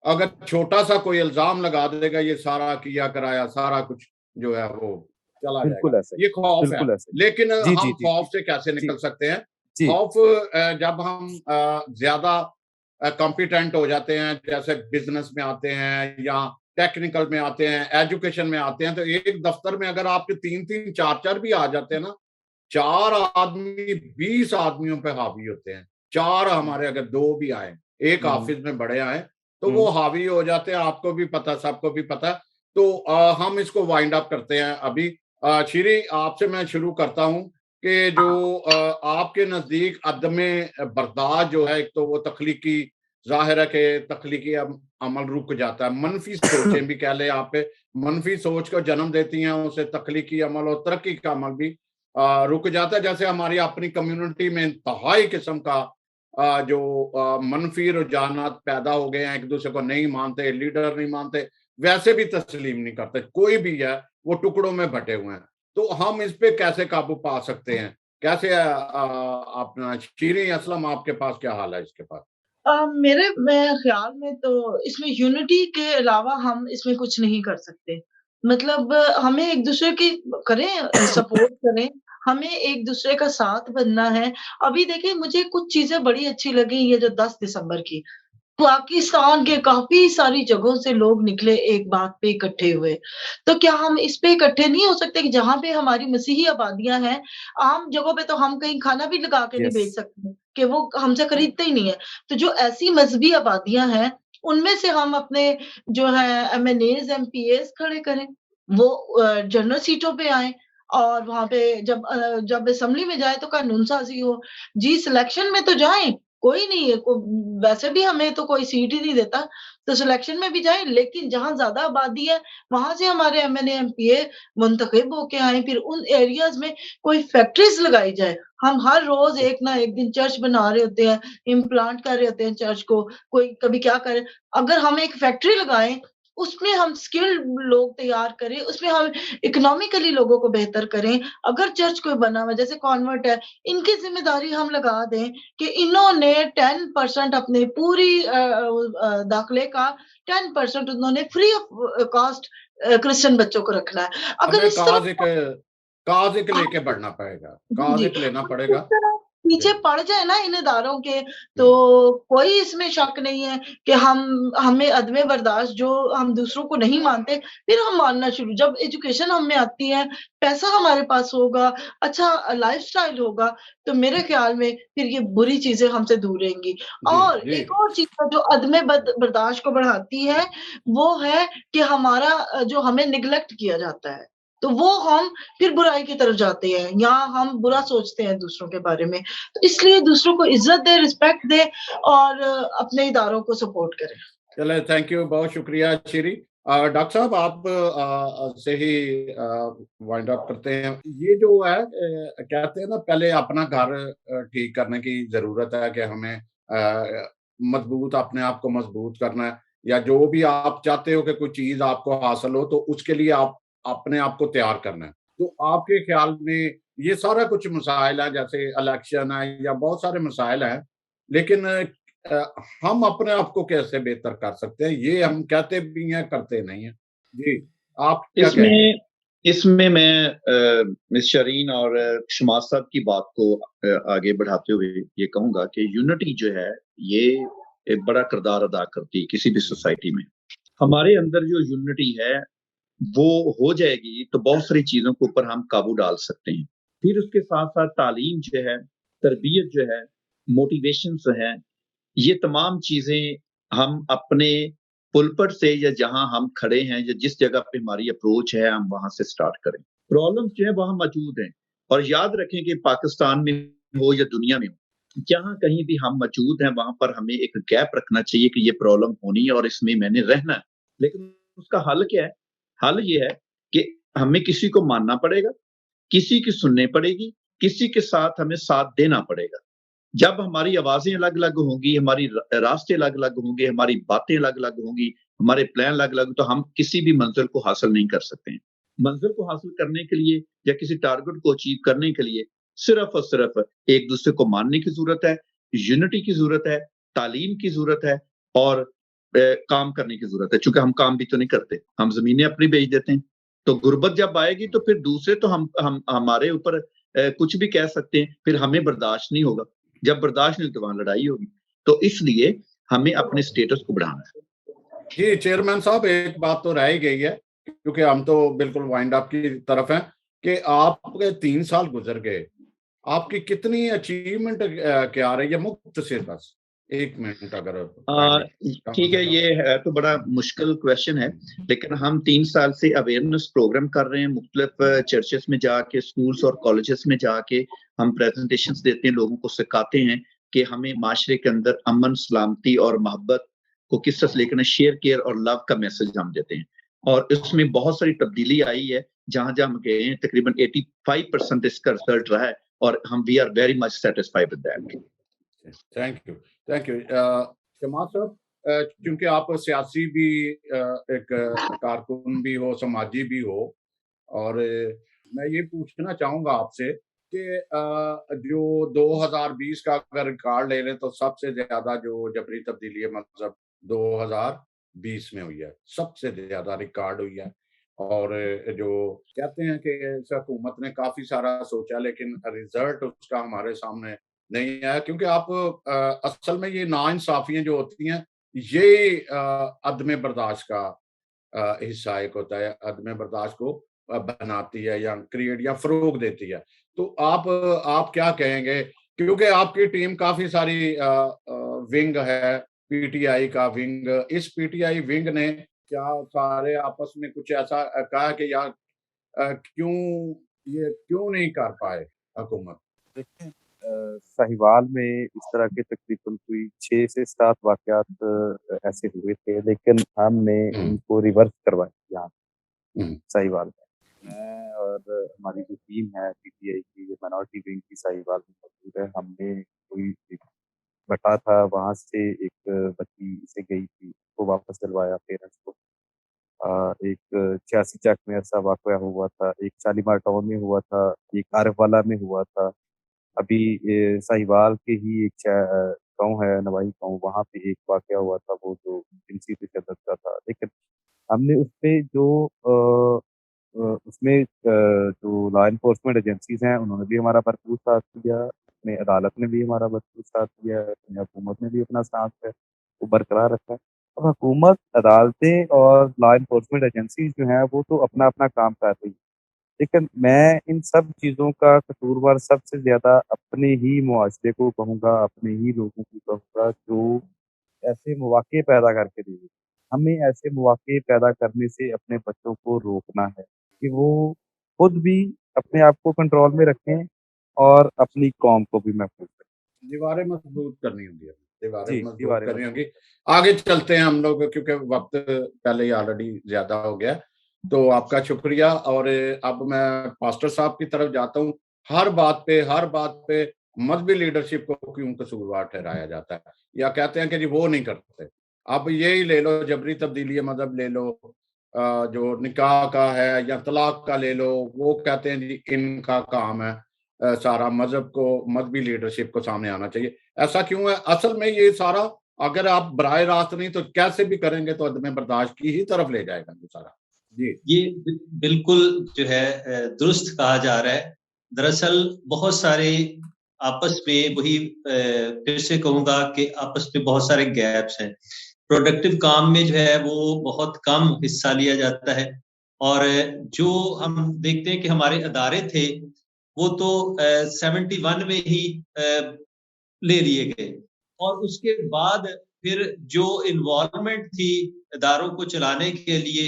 अगर छोटा सा कोई इल्जाम लगा देगा ये सारा किया कराया सारा कुछ जो है वो चला बिल्कुल जाएगा। ऐसा ही, ये खौफ है। बिल्कुल ऐसा ही। लेकिन जी, हम जी, जी, खौफ जी, से कैसे जी, निकल सकते हैं? जी, खौफ जब हम ज्यादा कॉम्पिटेंट हो जाते हैं, जैसे बिजनेस में आते हैं या टेक्निकल में आते हैं, एजुकेशन में आते हैं, तो एक दफ्तर में अगर आपके 3-3 4-4 भी आ जाते हैं ना, 4 आदमी 20 आदमियों पे हावी होते हैं। 4 हमारे अगर 2 भी आए, एक हुँ, ऑफिस में बड़े आए, तो वो हुँ, हावी हो जाते हैं, आपको भी पता, सबको भी पता। तो हम इसको वाइंड अप करते हैं अभी। श्री आपसे मैं शुरू करता हूँ कि जो आपके नज़दीक अदमे बर्दाश्त जो है, एक तो वो तख्लीकी ज़ाहिर है कि तख्लीकी अमल रुक जाता है, मनफी सोचें भी कह लें आप पे, मनफी सोच को जन्म देती हैं, उसे तख्लीकी अमल और तरक्की का अमल भी रुक जाता है। जैसे हमारी अपनी कम्युनिटी में इंतहाई किस्म का जो मनफी रुझानात पैदा हो गए हैं, एक दूसरे को नहीं मानते, लीडर नहीं मानते, वैसे भी तस्लीम नहीं करते, कोई भी है वो टुकड़ों में बटे हुए हैं। तो हम इस पे कैसे काबू पा सकते हैं? कैसे अपना शीरीन असलम आपके पास क्या हाल है इसके पास? मेरे मैं ख़्याल में तो इसमें यूनिटी के अलावा हम इसमें कुछ नहीं कर सकते। मतलब हमें एक-दूसरे की सपोर्ट करें, हमें एक-दूसरे का साथ बनना है। अभी देखिए मुझे कुछ चीज़ें बड़ी अच्छी लगी ये जो 10 दिसंबर की। पाकिस्तान के काफ़ी सारी जगहों से लोग निकले एक बात पे इकट्ठे हुए। तो क्या हम इस पे इकट्ठे नहीं हो सकते कि जहाँ पे हमारी मसीही आबादियाँ हैं, आम जगहों पे तो हम कहीं खाना भी लगा के नहीं यस। बेच सकते, कि वो हमसे खरीदते ही नहीं है। तो जो ऐसी मज़हबी आबादियाँ हैं, उनमें से हम अपने जो है एमएनएज़, एमपीएज़ खड़े करें। वो जनरल सीटों पे आएँ और वहाँ पे जब असेंबली में जाए तो कानून साज़ी हो। जी, सिलेक्शन में तो जाएँ, कोई नहीं है, वैसे भी हमें तो कोई सीट ही नहीं देता, तो सिलेक्शन में भी जाएँ, लेकिन जहाँ ज़्यादा आबादी है, वहाँ से हमारे एमएनए, एमपीए मुंतखब होके आएँ, फिर उन एरियाज़ में कोई फैक्ट्रीज़ लगाई जाए। हम हर रोज़ एक ना एक दिन चर्च बना रहे होते हैं, इम्प्लांट कर रहे होते हैं चर्च को, कोई कभी क्या करे। अगर हम एक फैक्ट्री लगाएँ, उसमें हम स्किल्ड लोग तैयार करें, उसमें हम इकोनॉमिकली लोगों को बेहतर करें। अगर चर्च कोई बना हुआ है, जैसे कॉन्वेंट है, इनकी ज़िम्मेदारी हम लगा दें कि इन्होंने 10% अपने पूरी दाखिले का 10% उन्होंने फ्री ऑफ कॉस्ट क्रिश्चियन बच्चों को रखना है। अगर हमें इस तरह काज़ एक हाँ, लेके बढ़ना पड़ेगा, जी, काज़ जी। एक लेना अगर इस पड़ेगा। तरह पीछे जी। पड़ जाए ना इन इदारों के, हुँ। तो कोई इसमें शक नहीं है कि हमें अदम बर्दाश्त जो हम दूसरों को नहीं मानते, फिर हम मानना शुरू जब एजुकेशन हम में आती है, पैसा हमारे पास होगा, अच्छा लाइफ़स्टाइल होगा, तो मेरे ख़्याल में फिर ये बुरी चीज़ें हमसे दूर रहेंगी। जी, और जी। एक और चीज़ है जो अदम बर्दाश्त को बढ़ाती है, वो है कि हमारा जो हमें नेग्लेक्ट किया जाता है, तो वो हम फिर बुराई की तरफ जाते हैं या हम बुरा सोचते हैं दूसरों के बारे में। तो इसलिए दूसरों को इज़्ज़त दें, रिस्पेक्ट दें और अपने इदारों को सपोर्ट करें। चलें, थैंक यू, बहुत शुक्रिया श्री। डॉक्टर साहब आप से ही वाइंड अप करते हैं। ये जो है कहते हैं ना पहले अपना घर ठीक करने की ज़रूरत है कि हमें मज़बूत अपने आप को मज़बूत करना है या जो भी आप चाहते हो कि कोई चीज़ आपको हासिल हो, तो उसके लिए आप अपने आप को तैयार करना है। तो आपके ख़्याल में ये सारा कुछ मसाइल हैं, जैसे इलेक्शन है या बहुत सारे मसाइल हैं, लेकिन हम अपने आप को कैसे बेहतर कर सकते हैं? ये हम कहते भी हैं, करते नहीं हैं। जी, आप क्या कहेंगे? इसमें इसमें मैं मिस शरीन और शमास साहब की बात को आगे बढ़ाते हुए ये कहूँगा कि यूनिटी जो है, ये एक बड़ा किरदार अदा करती है किसी भी सोसाइटी में। हमारे अंदर जो यूनिटी है, वो हो जाएगी तो बहुत सारी चीज़ों के ऊपर हम काबू डाल सकते हैं। फिर उसके साथ-साथ तालीम जो है, तरबियत जो है, मोटिवेशंस हैं, ये तमाम चीज़ें हम अपने पुलपट से या जहाँ हम खड़े हैं या जिस जगह पे हमारी अप्रोच है, हम वहाँ से स्टार्ट करें। प्रॉब्लम्स जो है वहाँ मौजूद हैं और याद रखें कि पाकिस्तान में हो या दुनिया में हो, जहाँ कहीं भी हम मौजूद हैं, वहाँ पर हमें एक गैप रखना चाहिए कि ये प्रॉब्लम होनी है और इसमें मैंने रहना है। लेकिन उसका हल क्या है? हल ये है कि हमें किसी को मानना पड़ेगा, किसी की सुननी पड़ेगी, किसी के साथ हमें साथ देना पड़ेगा। जब हमारी आवाज़ें अलग-अलग होंगी, हमारी रास्ते अलग-अलग होंगे, हमारी बातें अलग-अलग होंगी, हमारे प्लान अलग अलग, तो हम किसी भी मंजिल को हासिल नहीं कर सकते हैं। मंजिल को हासिल करने के लिए या किसी टारगेट को अचीव करने के लिए सिर्फ और सिर्फ एक दूसरे को मानने की जरूरत है, यूनिटी की जरूरत है, तालीम की जरूरत है और काम करने की जरूरत है। चूंकि हम काम भी तो नहीं करते, हम जमीनें अपनी बेच देते हैं। तो गुर्बत जब आएगी तो फिर दूसरे तो हम हमारे ऊपर कुछ भी कह सकते हैं, फिर हमें बर्दाश्त नहीं होगा। जब बर्दाश्त नहीं तो वहां लड़ाई होगी। तो इसलिए हमें अपने स्टेटस को बढ़ाना है। जी चेयरमैन साहब, एक बात तो रह ही गई है, क्योंकि हम तो बिल्कुल वाइंड अप की तरफ हैं, कि आपके 3 साल गुजर गए, आपकी कितनी अचीवमेंट क्या रही है? मुख्तसर बस 1 मिनट अगर ठीक है, ये है तो बड़ा मुश्किल क्वेश्चन है, लेकिन हम 3 साल से अवेयरनेस प्रोग्राम कर रहे हैं। मुख्तलिफ चर्चेस में जाके, स्कूल्स और कॉलेजेस में जाके हम प्रेजेंटेशंस देते हैं, लोगों को सिखाते हैं कि हमें माशरे के अंदर अमन, सलामती और मोहब्बत को किस तरह से लेकर शेयर, केयर और लव का मैसेज हम देते हैं। और इसमें बहुत सारी तब्दीली आई है। जहां जहां हम गए हैं तकरीबन 85% इसका रिजल्ट रहा है और हम we are very much satisfied with that. Thank you, thank you. जमात साहब, क्योंकि आप सियासी भी एक कारकुन भी हो, समाजी भी हो, और मैं ये पूछना चाहूंगा आपसे कि जो 2020 का अगर रिकॉर्ड ले लें तो सबसे ज्यादा जो जबरी तब्दीली है मतलब 2020 में हुई है, सबसे ज्यादा रिकॉर्ड हुई है। और जो कहते हैं कि इस हुकूमत ने काफी सारा सोचा, लेकिन रिजल्ट उसका हमारे सामने नहीं आया, क्योंकि आप असल में ये नाइंसाफियां जो होती हैं, ये अदम बर्दाश्त का हिस्सा एक होता है, अदम बर्दाश्त को बनाती है या क्रिएट या फरोग देती है। तो आप क्या कहेंगे, क्योंकि आपकी टीम काफी सारी विंग है, पीटीआई का विंग, इस पीटीआई विंग ने क्या सारे आपस में कुछ ऐसा कहा कि यार क्यों नहीं कर पाए हुकूमत? देखिए, साहिवाल में इस तरह के तकरीबन कोई 6 से 7 वाक़यात ऐसे हुए थे, लेकिन हमने इनको रिवर्स करवाया यहाँ साहिवाल में। मैं और हमारी जो टीम है पीटीआई की, जो माइनॉरिटी विंग की साहिवाल में मौजूद है, हमने कोई एक भट्टा था, वहाँ से एक बच्ची से गई थी, उसको वापस दिलवाया पेरेंट्स को। एक 86 चक में ऐसा वाक़या हुआ था, एक शालीमार टाउन में हुआ था, एक आरिफवाला में हुआ था। अभी साहिवाल के ही एक गाँव है, नवाही गाँव, वहाँ पे एक वाक़या हुआ था, वो जो जिनसी तशद्दुद का था। लेकिन हमने उसपे उसमें जो लॉ एनफोर्समेंट एजेंसीज़ हैं, उन्होंने भी हमारा भरपूर साथ दिया, अपने अदालत ने भी हमारा भरपूर साथ दिया, अपनी हुकूमत ने भी अपना साथ है वो बरकरार रखा है। अब हुकूमत, अदालतें और लॉ एनफोर्समेंट एजेंसीज़ जो हैं, वो तो अपना-अपना काम कर रही हैं। लेकिन मैं इन सब चीज़ों का कसूरवार सबसे ज़्यादा अपने ही मुआशरे को कहूँगा, अपने ही लोगों को कहूँगा, जो ऐसे मौक़े पैदा करके दे देते हैं। हमें ऐसे मौक़े पैदा करने से अपने बच्चों को रोकना है कि वो खुद भी अपने आप को कंट्रोल में रखें और अपनी कौम को भी महफूज़ रखें। दीवारें मजबूत करनी होंगी, दीवारें जी, मजबूत दीवारें करनी मजबूत। होंगी। आगे चलते हैं हम लोग, क्योंकि वक़्त पहले ही ऑलरेडी ज़्यादा हो गया। तो आपका शुक्रिया, और अब मैं पास्टर साहब की तरफ जाता हूँ। हर बात पे मज़हबी लीडरशिप को क्यों कसूरवार ठहराया जाता है, या कहते हैं कि जी वो नहीं करते। अब यही ले लो, जबरी तब्दीली मज़हब ले लो, जो निकाह का है या तलाक का ले लो, वो कहते हैं जी इनका काम है। सारा मज़हब को, मज़हबी लीडरशिप को सामने आना चाहिए। ऐसा क्यों है? असल में ये सारा अगर आप बराह रास्त नहीं तो कैसे भी करेंगे तो अदम बर्दाश्त की ही तरफ ले जाएगा ये सारा। जी। ये बिल्कुल जो है दुरुस्त कहा जा रहा है। दरअसल बहुत सारे आपस में वही फिर से कहूँगा कि आपस में बहुत सारे गैप्स हैं। प्रोडक्टिव काम में जो है वो बहुत कम हिस्सा लिया जाता है, और जो हम देखते हैं कि हमारे अदारे थे वो तो 71 में ही ले लिए गए, और उसके बाद फिर जो इन्वॉल्वमेंट थी इदारों को चलाने के लिए,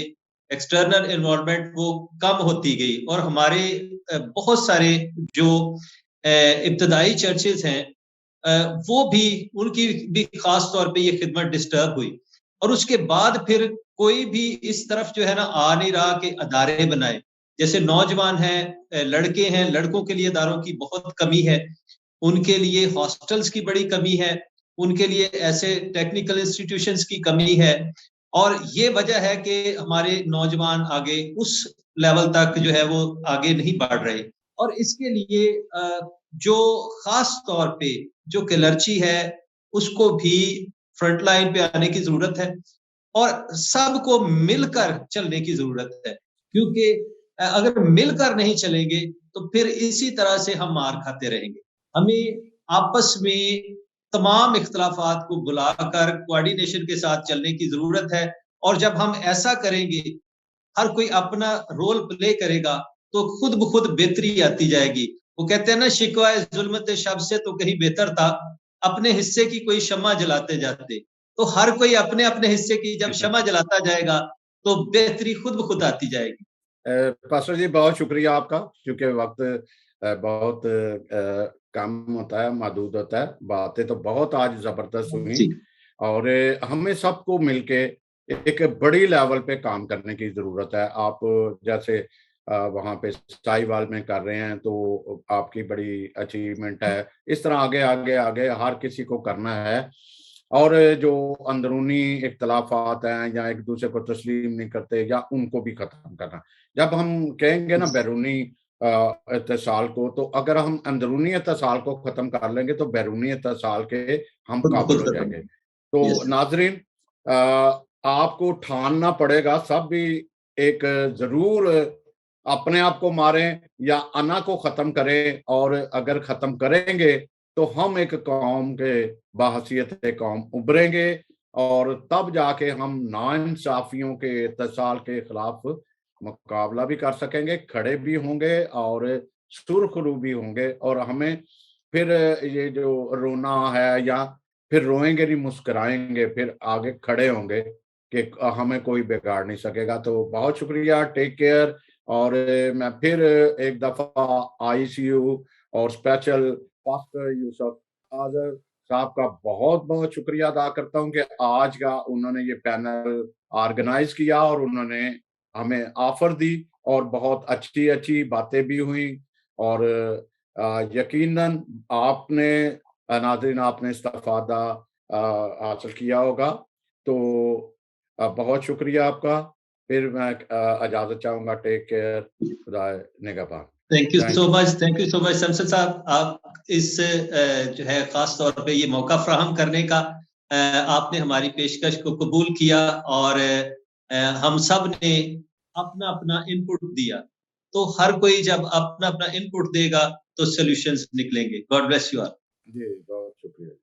एक्सटर्नल इन्वॉल्वमेंट, वो कम होती गई, और हमारे बहुत सारे जो इब्तदाई चर्चेज हैं वो भी, उनकी भी खास तौर पे ये खिदमत डिस्टर्ब हुई। और उसके बाद फिर कोई भी इस तरफ जो है ना आ नहीं रहा कि अदारे बनाए। जैसे नौजवान हैं, लड़के हैं, लड़कों के लिए अदारों की बहुत कमी है, उनके लिए हॉस्टल्स की बड़ी कमी है, उनके लिए ऐसे टेक्निकल इंस्टीट्यूशंस की कमी है, और ये वजह है कि हमारे नौजवान आगे उस लेवल तक जो है वो आगे नहीं बढ़ रहे। और इसके लिए जो खास तौर पे जो क्लर्ची है उसको भी फ्रंट लाइन पे आने की जरूरत है और सबको मिलकर चलने की जरूरत है, क्योंकि अगर मिलकर नहीं चलेंगे तो फिर इसी तरह से हम मार खाते रहेंगे। हमें आपस में तमाम इख्तलाफात को बुलाकर कोऑर्डिनेशन के साथ चलने की जरूरत है और जब हम ऐसा करेंगे, हर कोई अपना रोल प्ले करेगा तो खुद ब खुद बेहतरी आती जाएगी। वो कहते हैं ना, शिकवा जुल्मत शब से तो कहीं बेहतर था, अपने हिस्से की कोई शम्मा जलाते जाते। तो हर कोई अपने अपने हिस्से की जब शम्मा जलाता जाएगा तो बेहतरी खुद ब खुद आती जाएगी। पास्टर जी बहुत शुक्रिया आपका, क्योंकि वक्त बहुत कम होता है, महदूद होता है। बातें तो बहुत आज जबरदस्त हुई और हमें सबको मिलके एक बड़ी लेवल पे काम करने की जरूरत है। आप जैसे वहां पे साहिवाल में कर रहे हैं तो आपकी बड़ी अचीवमेंट है। इस तरह आगे आगे आगे हर किसी को करना है और जो अंदरूनी इख्तलाफात हैं या एक दूसरे को तस्लीम नहीं करते या उनको भी खत्म करना। जब हम कहेंगे ना बैरूनी इत्तेसाल को, तो अगर हम अंदरूनी इत्तेसाल को खत्म कर लेंगे तो बैरूनी इत्तेसाल के हम काबिल हो जाएंगे। तो नाजरीन, आपको ठानना पड़ेगा, सब भी एक जरूर अपने आप को मारें या अना को खत्म करें, और अगर खत्म करेंगे तो हम एक कौम के बाहसियत कौम उभरेंगे और तब जाके हम नाइंसाफियों के इत्तेसाल के खिलाफ मुकाबला भी कर सकेंगे, खड़े भी होंगे और सुरखरू भी होंगे। और हमें फिर ये जो रोना है, या फिर रोएंगे नहीं मुस्कुराएंगे, फिर आगे खड़े होंगे कि हमें कोई बिगाड़ नहीं सकेगा। तो बहुत शुक्रिया, टेक केयर। और मैं फिर एक दफा ICU और स्पेशल पास्टर यूसुफ आजर साहब का बहुत बहुत शुक्रिया अदा करता हूं कि आज का उन्होंने ये पैनल ऑर्गेनाइज किया और उन्होंने हमें ऑफर दी और बहुत अच्छी अच्छी बातें भी हुई। और यकीनन आपने नाज़रीन आपने इस्तेफादा हासिल किया होगा। तो बहुत शुक्रिया आपका। फिर मैं इजाजत चाहूंगा। टेक केयर, खुदा निगहबान। Thank you so much Shamshad साहब। आप इस जो है खास तौर पे ये मौका फ्राहम करने का आपने हमारी पेशकश को कबूल किया और हम सब ने अपना अपना इनपुट दिया। तो हर कोई जब अपना अपना इनपुट देगा तो सॉल्यूशंस निकलेंगे। God bless you all. जी बहुत शुक्रिया।